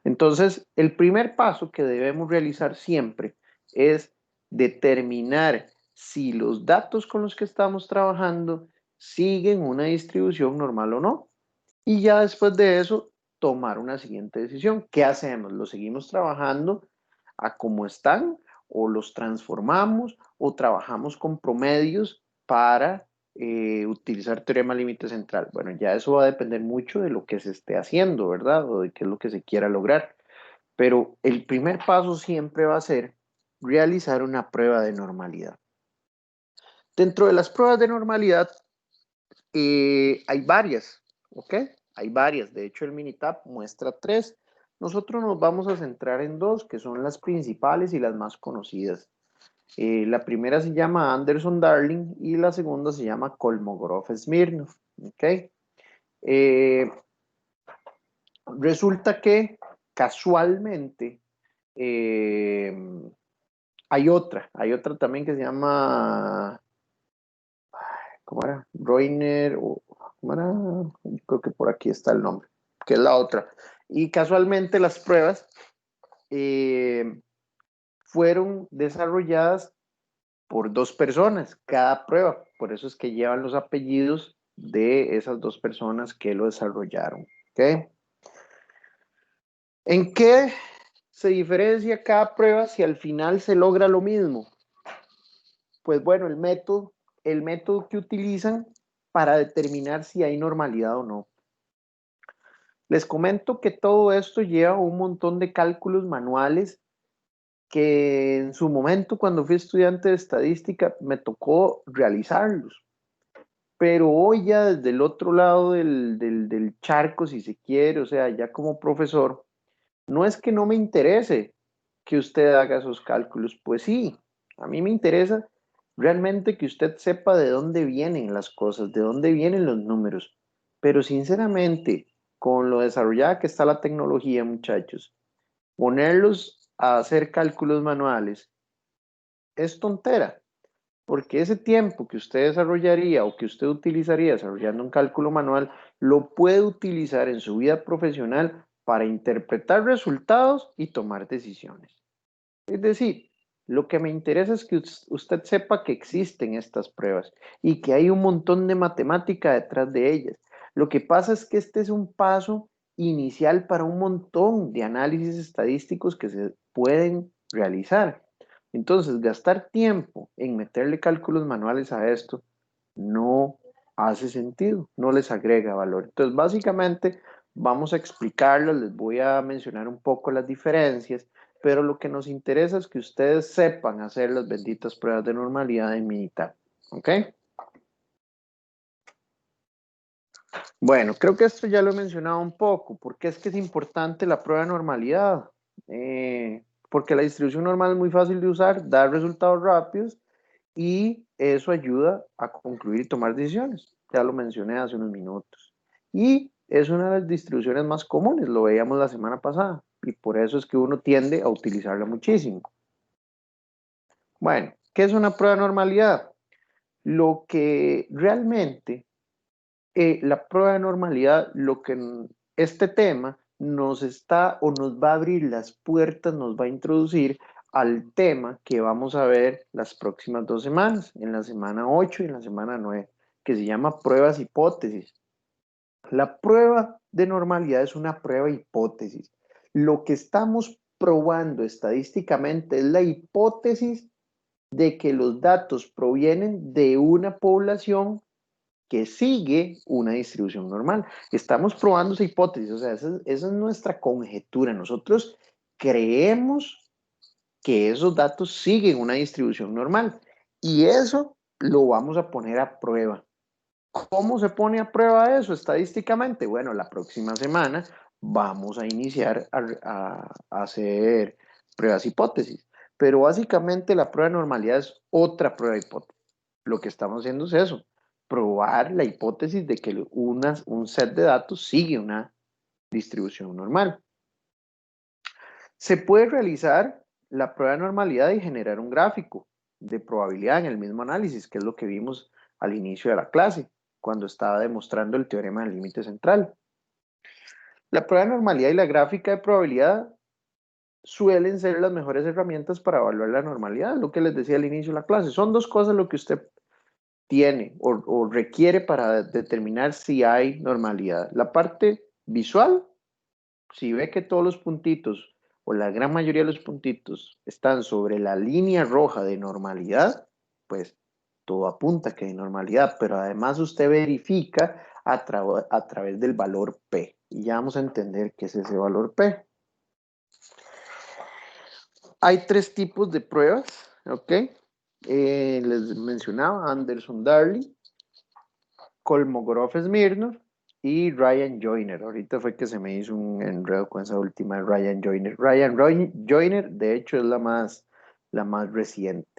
Entonces, el primer paso que debemos realizar siempre es determinar si los datos con los que estamos trabajando siguen una distribución normal o no. Y ya después de eso, tomar una siguiente decisión. ¿Qué hacemos? ¿Los seguimos trabajando a como están o los transformamos o trabajamos con promedios para utilizar teorema límite central? Bueno, ya eso va a depender mucho de lo que se esté haciendo, ¿verdad? O de qué es lo que se quiera lograr. Pero el primer paso siempre va a ser realizar una prueba de normalidad. Dentro de las pruebas de normalidad hay varias, ¿ok? Hay varias. De hecho, el Minitab muestra 3. Nosotros nos vamos a centrar en 2, que son las principales y las más conocidas. La primera se llama Anderson-Darling y la segunda se llama Kolmogorov-Smirnov, ¿ok? resulta que casualmente hay otra también que se llama, ¿cómo era? Roiner, ¿cómo era? Creo que por aquí está el nombre, que es la otra. Y casualmente las pruebas fueron desarrolladas por 2 personas, cada prueba. Por eso es que llevan los apellidos de esas 2 personas que lo desarrollaron. ¿Okay? ¿En qué se diferencia cada prueba si al final se logra lo mismo? Pues bueno, el método que utilizan para determinar si hay normalidad o no. Les comento que todo esto lleva un montón de cálculos manuales que en su momento, cuando fui estudiante de estadística, me tocó realizarlos. Pero hoy ya desde el otro lado del charco, si se quiere, o sea, ya como profesor, no es que no me interese que usted haga esos cálculos, pues sí, a mí me interesa realmente que usted sepa de dónde vienen las cosas, de dónde vienen los números. Pero sinceramente, con lo desarrollada que está la tecnología, muchachos, ponerlos a hacer cálculos manuales es tontera, porque ese tiempo que usted desarrollaría o que usted utilizaría desarrollando un cálculo manual, lo puede utilizar en su vida profesional para interpretar resultados y tomar decisiones. Es decir, lo que me interesa es que usted sepa que existen estas pruebas y que hay un montón de matemática detrás de ellas. Lo que pasa es que este es un paso inicial para un montón de análisis estadísticos que se pueden realizar. Entonces, gastar tiempo en meterle cálculos manuales a esto no hace sentido, no les agrega valor. Entonces, básicamente, vamos a explicarlo, les voy a mencionar un poco las diferencias, pero lo que nos interesa es que ustedes sepan hacer las benditas pruebas de normalidad en Minitab. ¿Ok? Bueno, creo que esto ya lo he mencionado un poco. ¿Por qué es que es importante la prueba de normalidad? Porque la distribución normal es muy fácil de usar, da resultados rápidos y eso ayuda a concluir y tomar decisiones. Ya lo mencioné hace unos minutos. Y es una de las distribuciones más comunes, lo veíamos la semana pasada, y por eso es que uno tiende a utilizarla muchísimo. Bueno, ¿qué es una prueba de normalidad? Lo que realmente, la prueba de normalidad, lo que este tema nos está o nos va a abrir las puertas, nos va a introducir al tema que vamos a ver las próximas 2 semanas, en la semana 8 y en la semana 9, que se llama pruebas hipótesis. La prueba de normalidad es una prueba hipótesis. Lo que estamos probando estadísticamente es la hipótesis de que los datos provienen de una población que sigue una distribución normal. Estamos probando esa hipótesis, o sea, esa es nuestra conjetura. Nosotros creemos que esos datos siguen una distribución normal y eso lo vamos a poner a prueba. ¿Cómo se pone a prueba eso estadísticamente? Bueno, la próxima semana vamos a iniciar a hacer pruebas hipótesis, pero básicamente la prueba de normalidad es otra prueba de hipótesis. Lo que estamos haciendo es eso, probar la hipótesis de que un set de datos sigue una distribución normal. Se puede realizar la prueba de normalidad y generar un gráfico de probabilidad en el mismo análisis, que es lo que vimos al inicio de la clase, cuando estaba demostrando el teorema del límite central. La prueba de normalidad y la gráfica de probabilidad suelen ser las mejores herramientas para evaluar la normalidad, lo que les decía al inicio de la clase. Son 2 cosas lo que usted tiene o requiere para determinar si hay normalidad. La parte visual, si ve que todos los puntitos o la gran mayoría de los puntitos están sobre la línea roja de normalidad, pues todo apunta que hay normalidad, pero además usted verifica a través del valor P. Y ya vamos a entender qué es ese valor P. Hay 3 tipos de pruebas, ¿ok? Les mencionaba Anderson-Darley, Kolmogorov-Smirnov y Ryan Joyner. Ahorita fue que se me hizo un enredo con esa última de Ryan Joyner. Ryan Joyner, de hecho, es la más reciente.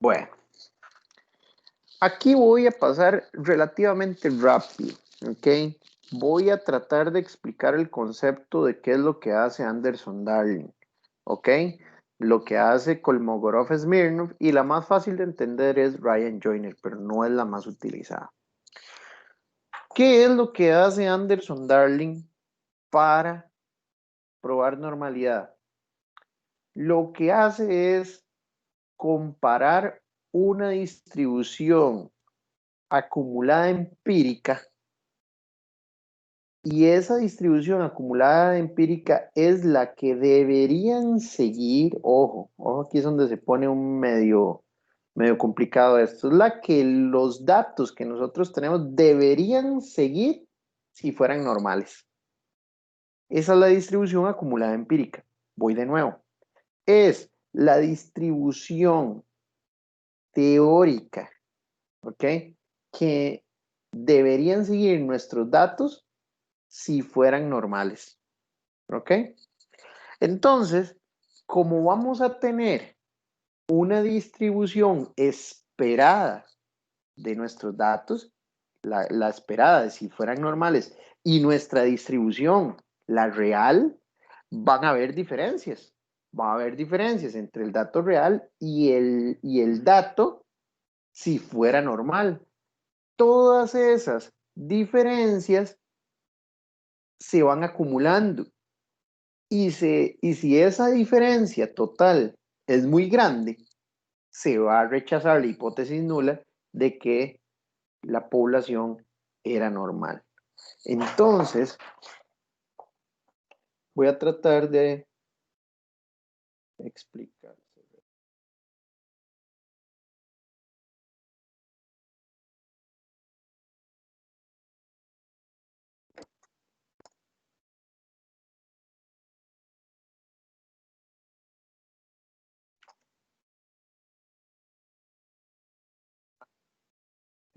Bueno, aquí voy a pasar relativamente rápido. Ok, voy a tratar de explicar el concepto de qué es lo que hace Anderson-Darling. Ok, lo que hace Kolmogorov-Smirnov y la más fácil de entender es Ryan-Joyner, pero no es la más utilizada. ¿Qué es lo que hace Anderson-Darling para probar normalidad? Lo que hace es comparar una distribución acumulada empírica y esa distribución acumulada empírica es la que deberían seguir, ojo, aquí es donde se pone un medio complicado esto, es la que los datos que nosotros tenemos deberían seguir si fueran normales. Esa es la distribución acumulada empírica. Voy de nuevo. Es la distribución teórica, ¿ok? Que deberían seguir nuestros datos si fueran normales, ¿ok? Entonces, como vamos a tener una distribución esperada de nuestros datos, la esperada de si fueran normales, y nuestra distribución, la real, van a haber diferencias. Va a haber diferencias entre el dato real y el dato si fuera normal. Todas esas diferencias se van acumulando. Y si esa diferencia total es muy grande, se va a rechazar la hipótesis nula de que la población era normal. Entonces, voy a tratar de explicar.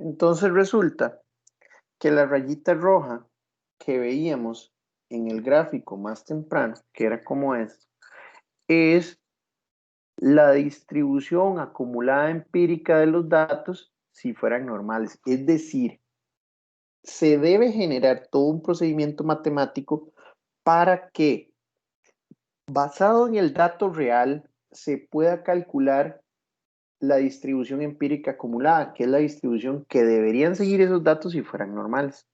Entonces resulta que la rayita roja que veíamos en el gráfico más temprano, que era como es la distribución acumulada empírica de los datos si fueran normales. Es decir, se debe generar todo un procedimiento matemático para que, basado en el dato real, se pueda calcular la distribución empírica acumulada, que es la distribución que deberían seguir esos datos si fueran normales.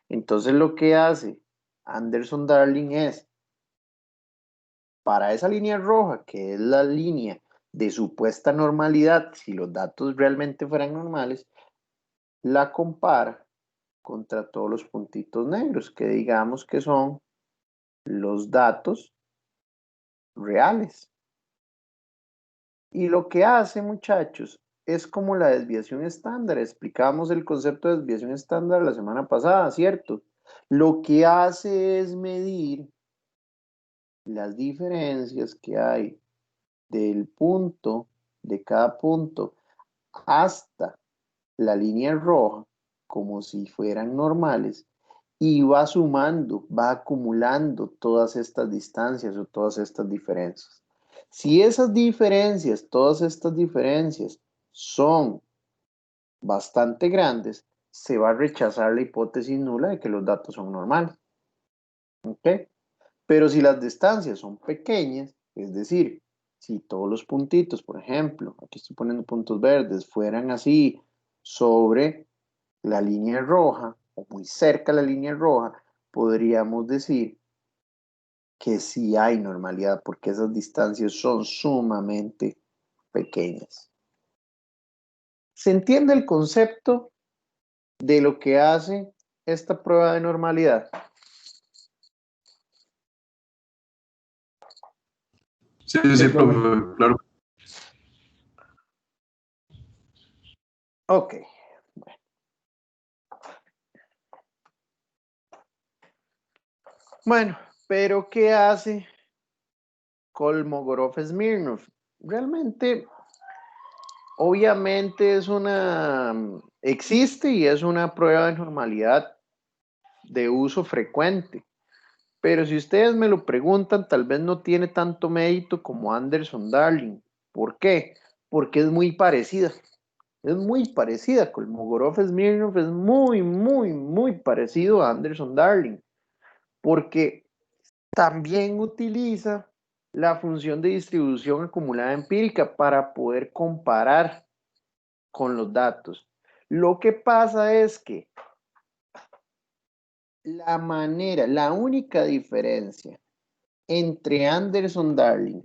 Entonces lo que hace Anderson-Darling es, para esa línea roja, que es la línea de supuesta normalidad, si los datos realmente fueran normales, la compara contra todos los puntitos negros, que digamos que son los datos reales. Y lo que hace, muchachos, es como la desviación estándar. Explicamos el concepto de desviación estándar la semana pasada, ¿cierto? Lo que hace es medir las diferencias que hay del punto, de cada punto, hasta la línea roja, como si fueran normales, y va sumando, va acumulando todas estas distancias o todas estas diferencias. Si esas diferencias, todas estas diferencias son bastante grandes, se va a rechazar la hipótesis nula de que los datos son normales. ¿Ok? Pero si las distancias son pequeñas, es decir, si todos los puntitos, por ejemplo, aquí estoy poniendo puntos verdes, fueran así sobre la línea roja o muy cerca de la línea roja, podríamos decir que sí hay normalidad porque esas distancias son sumamente pequeñas. ¿Se entiende el concepto de lo que hace esta prueba de normalidad? Sí, sí, profe, claro. Ok. Bueno, pero ¿qué hace Kolmogorov-Smirnov? Realmente, obviamente existe y es una prueba de normalidad de uso frecuente. Pero si ustedes me lo preguntan, tal vez no tiene tanto mérito como Anderson-Darling. ¿Por qué? Porque es muy parecida. Es muy parecida. Kolmogorov-Smirnov es muy parecido a Anderson-Darling, porque también utiliza la función de distribución acumulada empírica para poder comparar con los datos. Lo que pasa es que la única diferencia entre Anderson-Darling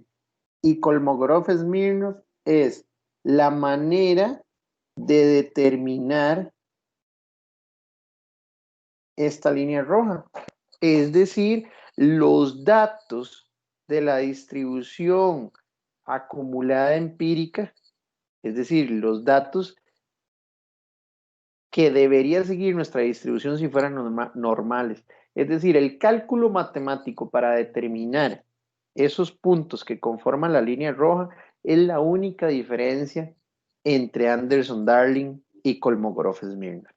y Kolmogorov-Smirnov es la manera de determinar esta línea roja. Es decir, los datos de la distribución acumulada empírica, es decir, los datos que debería seguir nuestra distribución si fueran normales. Es decir, el cálculo matemático para determinar esos puntos que conforman la línea roja es la única diferencia entre Anderson-Darling y Kolmogorov-Smirnov.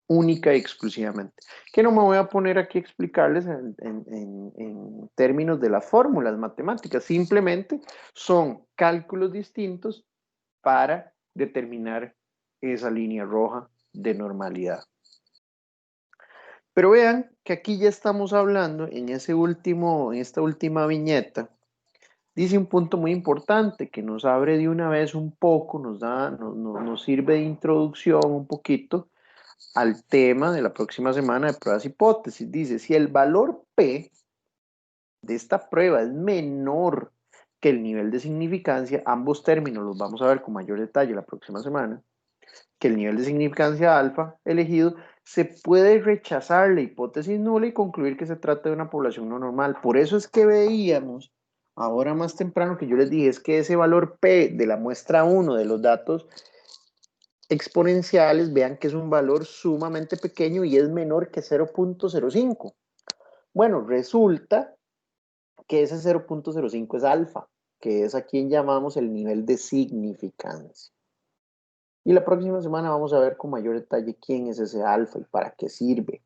Única y exclusivamente. Que no me voy a poner aquí a explicarles en términos de las fórmulas matemáticas. Simplemente son cálculos distintos para determinar esa línea roja de normalidad. Pero vean que aquí ya estamos hablando en esta última viñeta, dice un punto muy importante que nos abre de una vez un poco, nos sirve de introducción un poquito al tema de la próxima semana de pruebas hipótesis. Dice, si el valor P de esta prueba es menor que el nivel de significancia, ambos términos los vamos a ver con mayor detalle la próxima semana, que el nivel de significancia alfa elegido, se puede rechazar la hipótesis nula y concluir que se trata de una población no normal. Por eso es que veíamos ahora más temprano que yo les dije, es que ese valor P de la muestra 1 de los datos exponenciales, vean que es un valor sumamente pequeño y es menor que 0.05. Bueno, resulta que ese 0.05 es alfa, que es a quien llamamos el nivel de significancia. Y la próxima semana vamos a ver con mayor detalle quién es ese alfa y para qué sirve.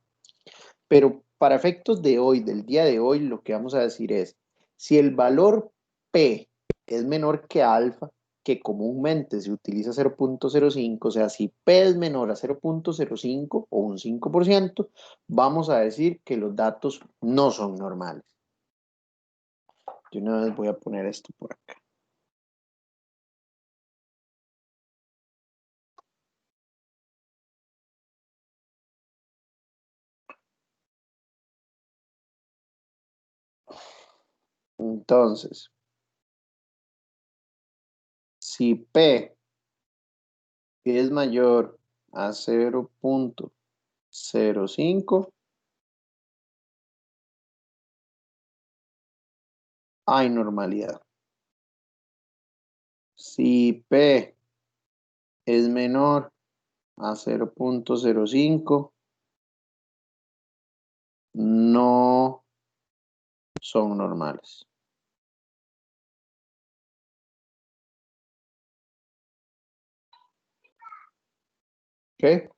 Pero para efectos de hoy, del día de hoy, lo que vamos a decir es, si el valor P es menor que alfa, que comúnmente se utiliza 0.05, o sea, si P es menor a 0.05 o un 5%, vamos a decir que los datos no son normales. Yo una vez voy a poner esto por acá. Entonces, si P es mayor a 0.05, hay normalidad. Si P es menor a 0.05, no son normales. ¿Ok?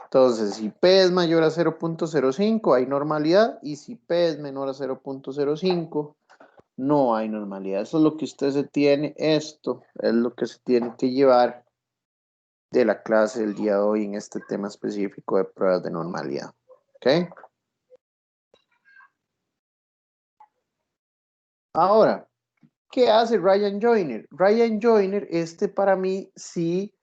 Entonces, si P es mayor a 0.05, hay normalidad, y si P es menor a 0.05, no hay normalidad. Eso es lo que usted se tiene, esto es lo que se tiene que llevar de la clase del día de hoy en este tema específico de pruebas de normalidad. ¿Ok? Ahora, ¿qué hace Ryan Joyner? Ryan Joyner, para mí sí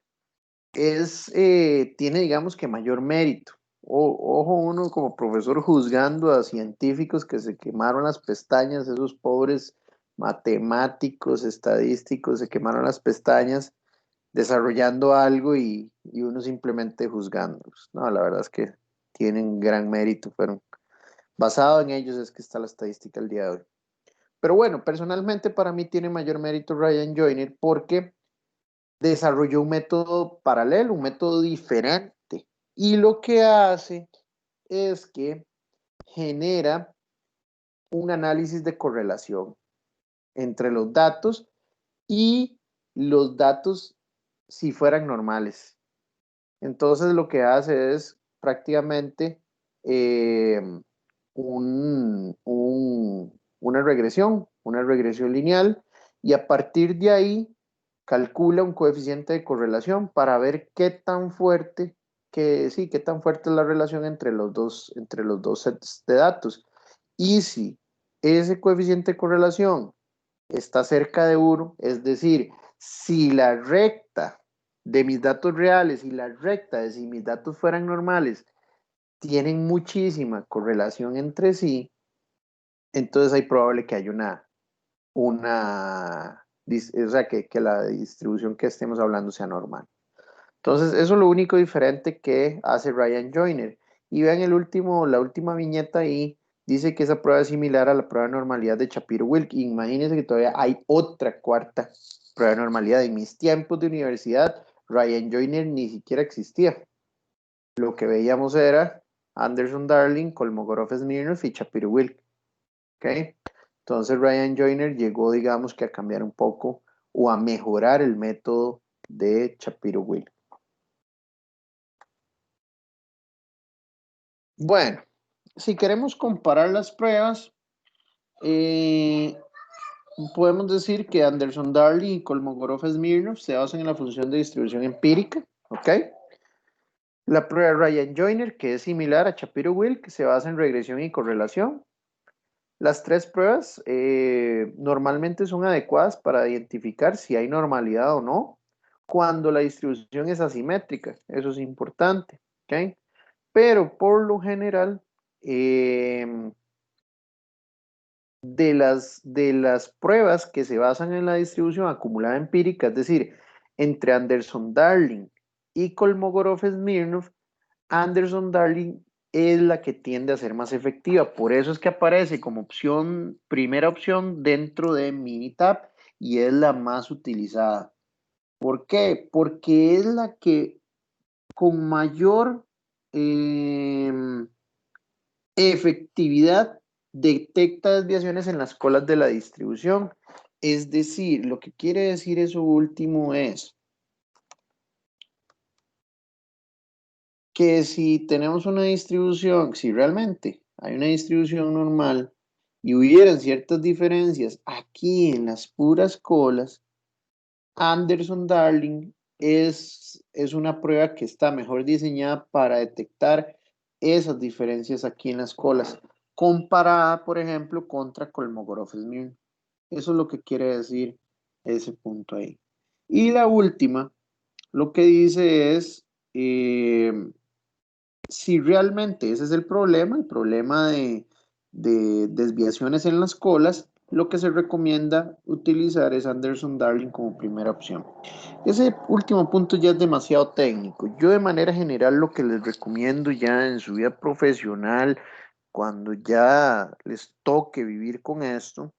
tiene, digamos que mayor mérito. Ojo uno como profesor juzgando a científicos que se quemaron las pestañas, esos pobres matemáticos, estadísticos, se quemaron las pestañas desarrollando algo y uno simplemente juzgándolos. No, la verdad es que tienen gran mérito, basado en ellos es que está la estadística el día de hoy. Pero bueno, personalmente para mí tiene mayor mérito Ryan Joyner porque desarrolló un método paralelo, un método diferente. Y lo que hace es que genera un análisis de correlación entre los datos y los datos si fueran normales. Entonces lo que hace es prácticamente una regresión lineal, y a partir de ahí calcula un coeficiente de correlación para ver qué tan fuerte, qué tan fuerte es la relación entre los dos sets de datos. Y si ese coeficiente de correlación está cerca de 1, es decir, si la recta de mis datos reales y la recta de si mis datos fueran normales tienen muchísima correlación entre sí, entonces hay probable que haya o sea, que la distribución que estemos hablando sea normal. Entonces, eso es lo único diferente que hace Ryan Joyner. Y vean la última viñeta ahí, dice que esa prueba es similar a la prueba de normalidad de Shapiro-Wilk. Imagínense que todavía hay otra cuarta prueba de normalidad. En mis tiempos de universidad, Ryan Joyner ni siquiera existía. Lo que veíamos era Anderson-Darling, Kolmogorov-Smirnov y Shapiro-Wilk. ¿Ok? Entonces Ryan Joyner llegó, digamos, que a cambiar un poco o a mejorar el método de Shapiro-Wilk. Bueno, si queremos comparar las pruebas, podemos decir que Anderson-Darling y Kolmogorov-Smirnov se basan en la función de distribución empírica, ¿ok? La prueba de Ryan Joyner, que es similar a Shapiro-Wilk, se basa en regresión y correlación. Las tres pruebas normalmente son adecuadas para identificar si hay normalidad o no cuando la distribución es asimétrica. Eso es importante, ¿ok? Pero por lo general, de las pruebas que se basan en la distribución acumulada empírica, es decir, entre Anderson-Darling y Kolmogorov-Smirnov, Anderson-Darling es la que tiende a ser más efectiva. Por eso es que aparece como primera opción dentro de Minitab y es la más utilizada. ¿Por qué? Porque es la que con mayor efectividad detecta desviaciones en las colas de la distribución. Es decir, lo que quiere decir eso último es que si tenemos una distribución, si realmente hay una distribución normal y hubieran ciertas diferencias aquí en las puras colas, Anderson-Darling es una prueba que está mejor diseñada para detectar esas diferencias aquí en las colas, comparada, por ejemplo, contra Kolmogorov-Smirnov. Eso es lo que quiere decir ese punto ahí. Y la última, lo que dice es, si realmente ese es el problema de desviaciones en las colas, lo que se recomienda utilizar es Anderson-Darling como primera opción. Ese último punto ya es demasiado técnico. Yo de manera general lo que les recomiendo ya en su vida profesional, cuando ya les toque vivir con esto,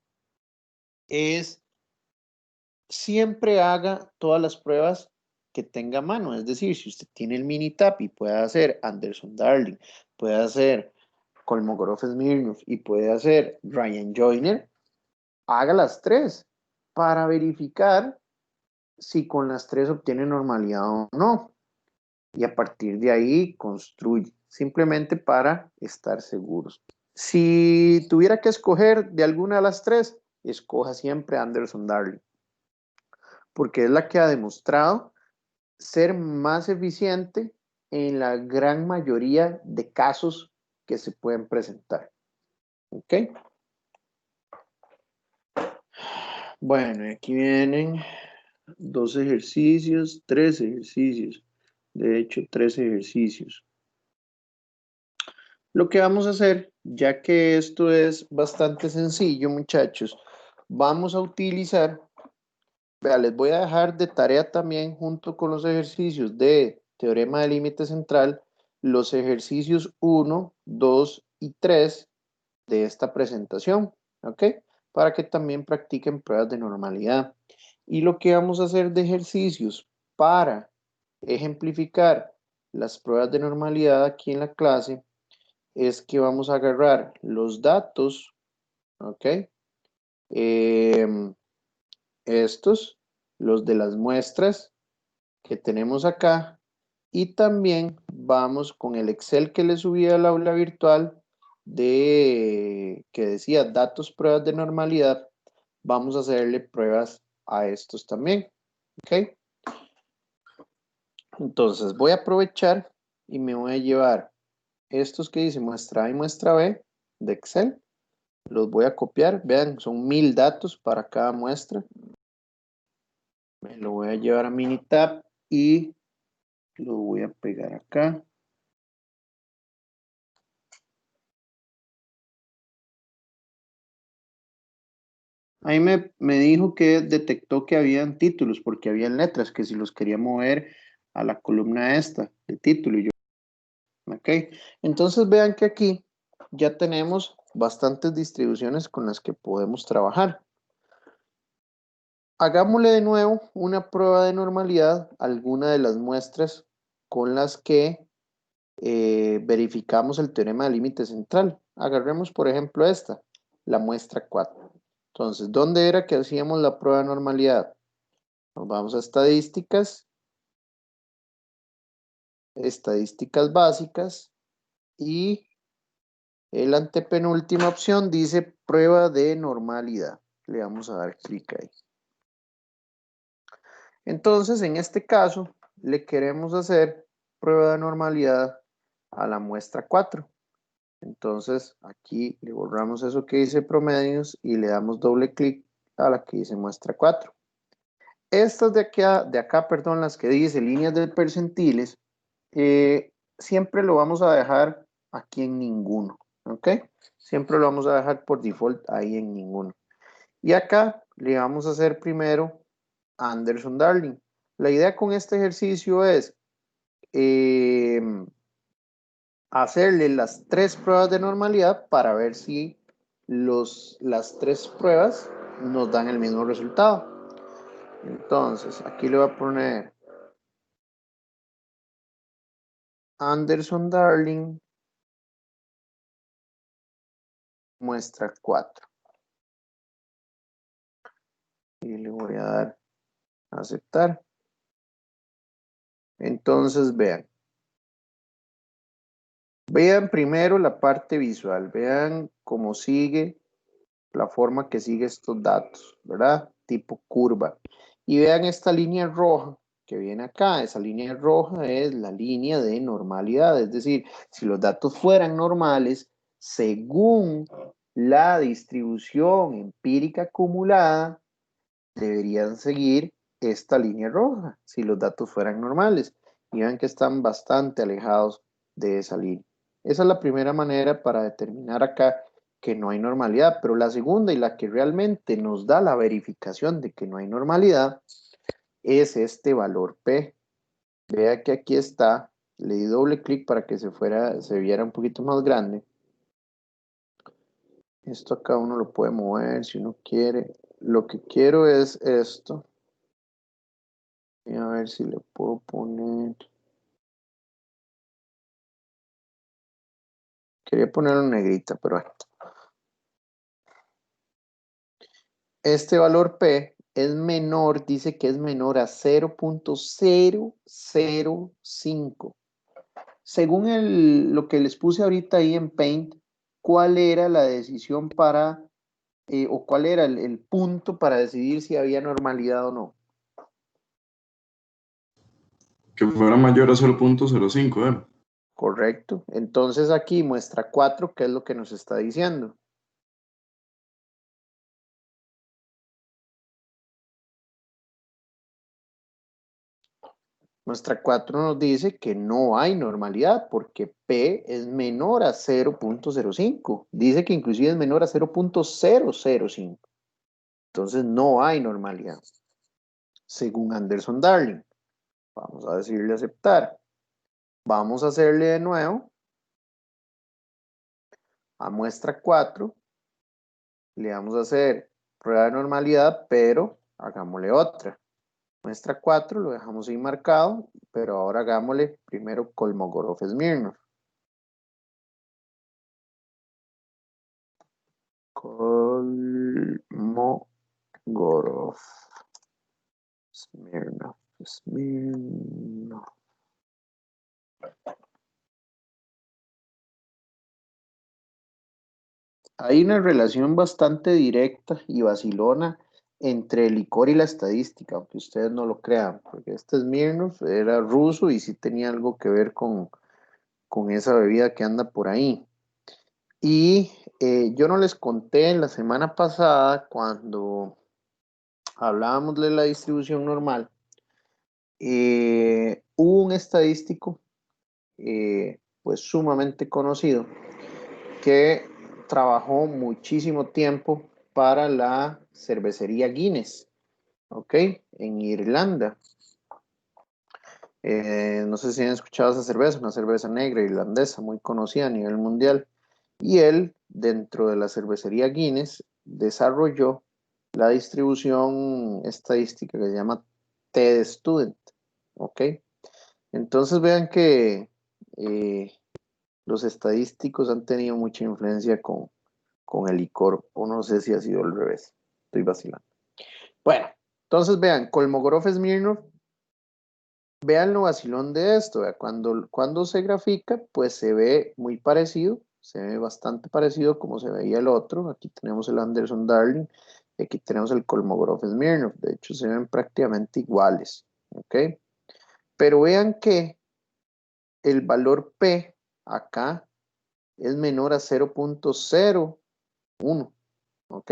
es siempre haga todas las pruebas que tenga a mano. Es decir, si usted tiene el Minitab y puede hacer Anderson-Darling, puede hacer Kolmogorov-Smirnov y puede hacer Ryan Joyner, haga las tres para verificar si con las tres obtiene normalidad o no. Y a partir de ahí construye, simplemente para estar seguros. Si tuviera que escoger de alguna de las tres, escoja siempre Anderson-Darling, porque es la que ha demostrado ser más eficiente en la gran mayoría de casos que se pueden presentar. ¿Ok? Bueno, aquí vienen 2 ejercicios, 3 ejercicios. De hecho, 3 ejercicios. Lo que vamos a hacer, ya que esto es bastante sencillo, muchachos, vamos a utilizar, vea, les voy a dejar de tarea también junto con los ejercicios de teorema de límite central, los ejercicios 1, 2 y 3 de esta presentación, ¿ok? Para que también practiquen pruebas de normalidad. Y lo que vamos a hacer de ejercicios para ejemplificar las pruebas de normalidad aquí en la clase es que vamos a agarrar los datos, ¿ok? Estos, los de las muestras que tenemos acá, y también vamos con el Excel que le subí al aula virtual que decía datos, pruebas de normalidad, vamos a hacerle pruebas a estos también, ¿Ok? Entonces voy a aprovechar y me voy a llevar estos que dice muestra A y muestra B de Excel. Los voy a copiar. Vean, son 1000 datos para cada muestra. Me lo voy a llevar a Minitab y lo voy a pegar acá. Ahí me dijo que detectó que habían títulos porque habían letras, que si los quería mover a la columna esta de título. Y yo, ok, entonces vean que aquí ya tenemos bastantes distribuciones con las que podemos trabajar. Hagámosle de nuevo una prueba de normalidad a alguna de las muestras con las que verificamos el teorema del límite central. Agarremos, por ejemplo, esta, la muestra 4. Entonces, ¿dónde era que hacíamos la prueba de normalidad? Nos vamos a estadísticas, estadísticas básicas y la antepenúltima opción dice prueba de normalidad. Le vamos a dar clic ahí. Entonces, en este caso, le queremos hacer prueba de normalidad a la muestra 4. Entonces, aquí le borramos eso que dice promedios y le damos doble clic a la que dice muestra 4. Estas de acá, perdón, las que dice líneas de percentiles, siempre lo vamos a dejar aquí en ninguno, ¿ok? Siempre lo vamos a dejar por default ahí en ninguno. Y acá le vamos a hacer primero Anderson-Darling. La idea con este ejercicio es hacerle las 3 pruebas de normalidad para ver si las 3 pruebas nos dan el mismo resultado. Entonces, aquí le voy a poner Anderson-Darling muestra 4. Y le voy a dar a aceptar. Entonces, vean. Vean primero la parte visual. Vean cómo sigue, la forma que sigue estos datos, ¿verdad? Tipo curva. Y vean esta línea roja que viene acá. Esa línea roja es la línea de normalidad. Es decir, si los datos fueran normales, según la distribución empírica acumulada, deberían seguir esta línea roja si los datos fueran normales. Y vean que están bastante alejados de esa línea. Esa es la primera manera para determinar acá que no hay normalidad, pero la segunda y la que realmente nos da la verificación de que no hay normalidad es este valor P. Vea que aquí está, le di doble clic para que se viera un poquito más grande. Esto acá uno lo puede mover si uno quiere. Lo que quiero es esto. Voy a ver si le puedo poner. Quería ponerlo en negrita, pero bueno. Este valor P es menor, dice que es menor a 0.005. Según lo que les puse ahorita ahí en Paint, ¿cuál era la decisión o cuál era el punto para decidir si había normalidad o no? Que fuera mayor a 0.05, ¿eh? Correcto. Entonces aquí muestra 4, ¿qué es lo que nos está diciendo? Nuestra 4 nos dice que no hay normalidad porque P es menor a 0.05. Dice que inclusive es menor a 0.005. Entonces no hay normalidad. Según Anderson-Darling. Vamos a decirle aceptar. Vamos a hacerle de nuevo a muestra 4. Le vamos a hacer prueba de normalidad, pero hagámosle otra. Muestra 4 lo dejamos ahí marcado, pero ahora hagámosle primero Kolmogorov-Smirnov. Kolmogorov. Smirnov. Hay una relación bastante directa y vacilona entre el licor y la estadística, aunque ustedes no lo crean, porque este Smirnoff era ruso y sí tenía algo que ver con esa bebida que anda por ahí. Y yo no les conté la semana pasada cuando hablábamos de la distribución normal, hubo un estadístico pues sumamente conocido que trabajó muchísimo tiempo para la cervecería Guinness, ¿ok? En Irlanda. No sé si han escuchado esa cerveza, una cerveza negra irlandesa muy conocida a nivel mundial. Y él, dentro de la cervecería Guinness, desarrolló la distribución estadística que se llama TED Student, ¿ok? Entonces vean que los estadísticos han tenido mucha influencia con el licor, o no sé si ha sido al revés, estoy vacilando. Bueno, entonces vean, Kolmogorov Smirnoff, vean lo vacilón de esto, ¿vea? Cuando se grafica, pues se ve muy parecido, se ve bastante parecido como se veía el otro. Aquí tenemos el Anderson Darling, y aquí tenemos el Kolmogorov Smirnoff, de hecho se ven prácticamente iguales, ¿ok? Pero vean que el valor P acá es menor a 0.01, ¿ok?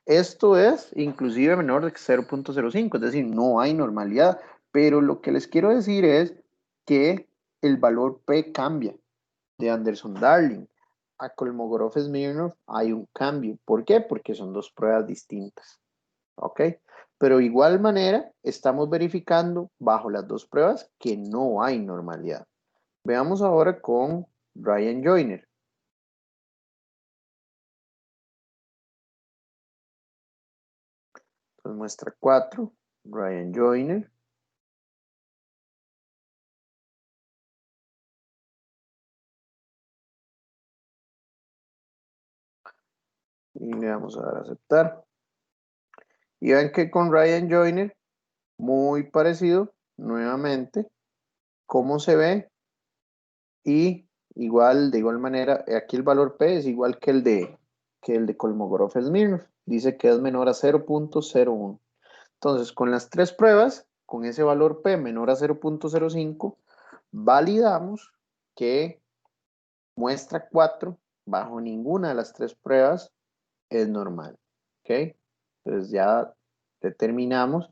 Esto es inclusive menor de 0.05, es decir, no hay normalidad, pero lo que les quiero decir es que el valor P cambia de Anderson Darling a Kolmogorov Smirnoff hay un cambio. ¿Por qué? Porque son dos pruebas distintas, ¿ok? Pero de igual manera estamos verificando bajo las dos pruebas que no hay normalidad. Veamos ahora con Ryan Joyner. Entonces muestra 4, Ryan Joyner. Y le vamos a dar a aceptar. Y ven que con Ryan Joyner, muy parecido, nuevamente, cómo se ve. Y igual, de igual manera, aquí el valor P es igual que el de Kolmogorov Smirnoff. Dice que es menor a 0.01. Entonces, con las tres pruebas, con ese valor P menor a 0.05, validamos que muestra 4 bajo ninguna de las tres pruebas es normal. ¿Ok? Entonces ya determinamos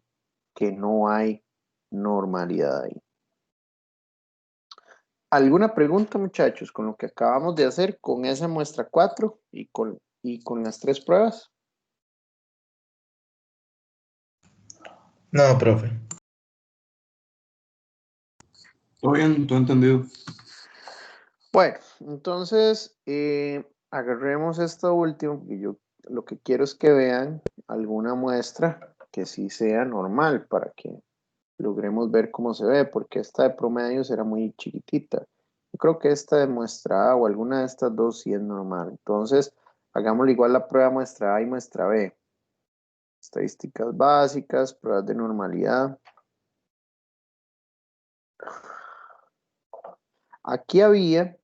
que no hay normalidad ahí. ¿Alguna pregunta, muchachos, con lo que acabamos de hacer con esa muestra 4 y con las tres pruebas? No, profe. ¿Todo bien? ¿Todo entendido? Bueno, entonces agarremos esta última, porque yo lo que quiero es que vean alguna muestra que sí sea normal para que logremos ver cómo se ve, porque esta de promedio será muy chiquitita. Yo creo que esta de muestra A o alguna de estas dos sí es normal. Entonces, hagámosle igual la prueba muestra A y muestra B. Estadísticas básicas, pruebas de normalidad. Aquí había,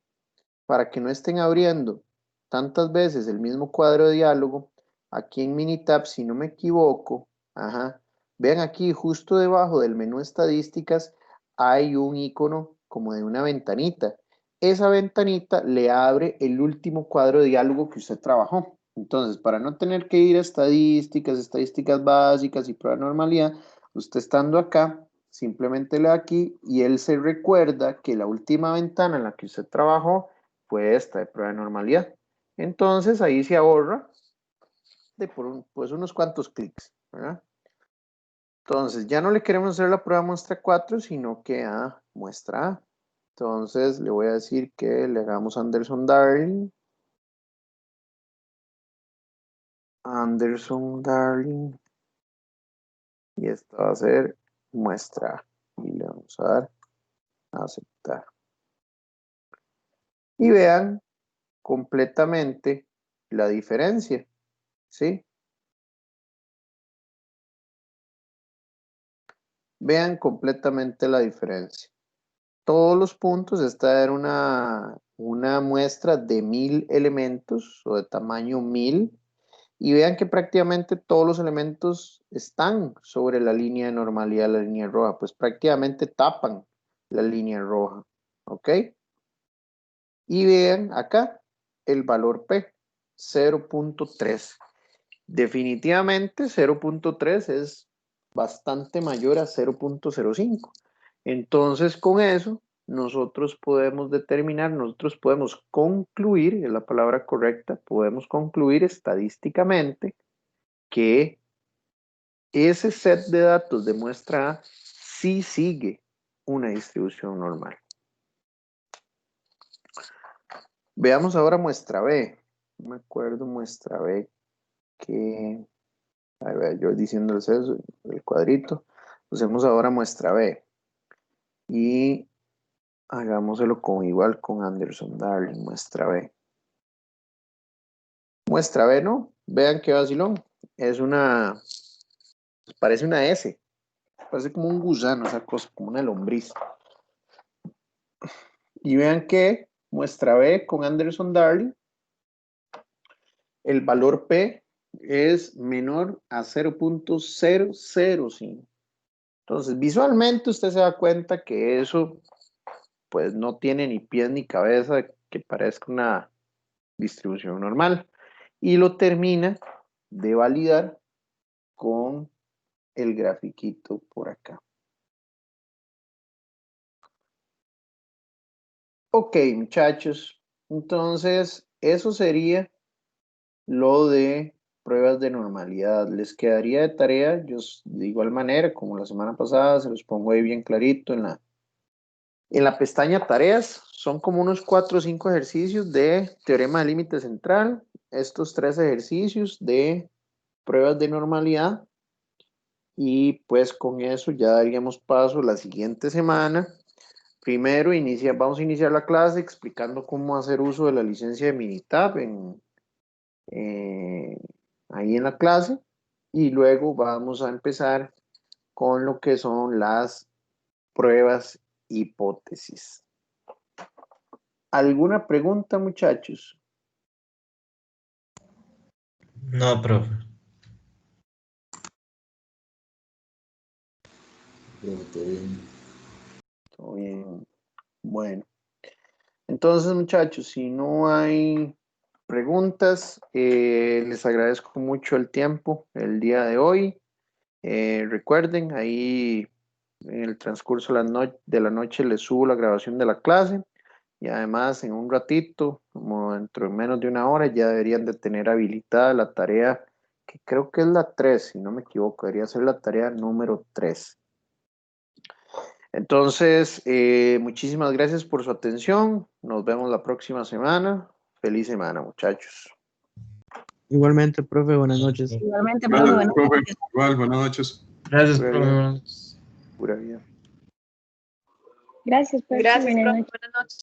para que no estén abriendo tantas veces el mismo cuadro de diálogo, aquí en Minitab, si no me equivoco, ajá, vean aquí justo debajo del menú estadísticas hay un icono como de una ventanita. Esa ventanita le abre el último cuadro de diálogo que usted trabajó. Entonces, para no tener que ir a estadísticas básicas y prueba de normalidad, usted estando acá, simplemente le da aquí y él se recuerda que la última ventana en la que usted trabajó fue esta de prueba de normalidad. Entonces, ahí se ahorra de pues unos cuantos clics, ¿verdad? Entonces, ya no le queremos hacer la prueba muestra 4, sino que a muestra A. Entonces, le voy a decir que le hagamos Anderson Darling. Anderson Darling. Y esta va a ser muestra A. Y le vamos a dar a aceptar. Y vean completamente la diferencia, ¿sí? Vean completamente la diferencia. Todos los puntos, esta era una muestra de 1000 elementos o de tamaño 1000 Y vean que prácticamente todos los elementos están sobre la línea de normalidad, la línea roja, pues prácticamente tapan la línea roja, ¿ok? Y vean acá el valor P, 0.3. Definitivamente 0.3 es bastante mayor a 0.05. Entonces con eso nosotros podemos determinar, nosotros podemos concluir, es la palabra correcta, podemos concluir estadísticamente que ese set de datos de muestra A sí sigue una distribución normal. Veamos ahora muestra B. No me acuerdo muestra B que... A ver, yo diciendo el cuadrito. Usemos ahora muestra B. Y hagámoselo con igual con Anderson Darling, muestra B. Muestra B, ¿no? Vean qué vacilón. Es una... Parece una S. Parece como un gusano, esa cosa, como una lombriz. Y vean que muestra B con Anderson Darling, el valor P es menor a 0.005. Entonces, visualmente usted se da cuenta que eso pues no tiene ni pies ni cabeza que parezca una distribución normal. Y lo termina de validar con el grafiquito por acá. Ok, muchachos. Entonces, eso sería lo de pruebas de normalidad. Les quedaría de tarea, yo de igual manera, como la semana pasada, se los pongo ahí bien clarito en la pestaña tareas. Son como unos 4 o 5 ejercicios de teorema de límite central. Estos 3 ejercicios de pruebas de normalidad. Y pues con eso ya daríamos paso la siguiente semana. Primero vamos a iniciar la clase explicando cómo hacer uso de la licencia de Minitab ahí en la clase. Y luego vamos a empezar con lo que son las pruebas hipótesis. ¿Alguna pregunta, muchachos? No, profe. Todo bien. Bueno. Entonces, muchachos, si no hay preguntas, les agradezco mucho el tiempo el día de hoy. Recuerden, ahí en el transcurso de la noche les subo la grabación de la clase y además en un ratito, como dentro de menos de una hora, ya deberían de tener habilitada la tarea que creo que es la 3, si no me equivoco, debería ser la tarea número 3. Entonces, muchísimas gracias por su atención. Nos vemos la próxima semana. Feliz semana, muchachos. Igualmente, profe, buenas noches. Igualmente, profe, Gracias, buenas profe. noches. Igual, buenas noches. Gracias, Pura profe. vida. Pura vida. Gracias, profe. Gracias, Buenas profe. noches. Buenas noches.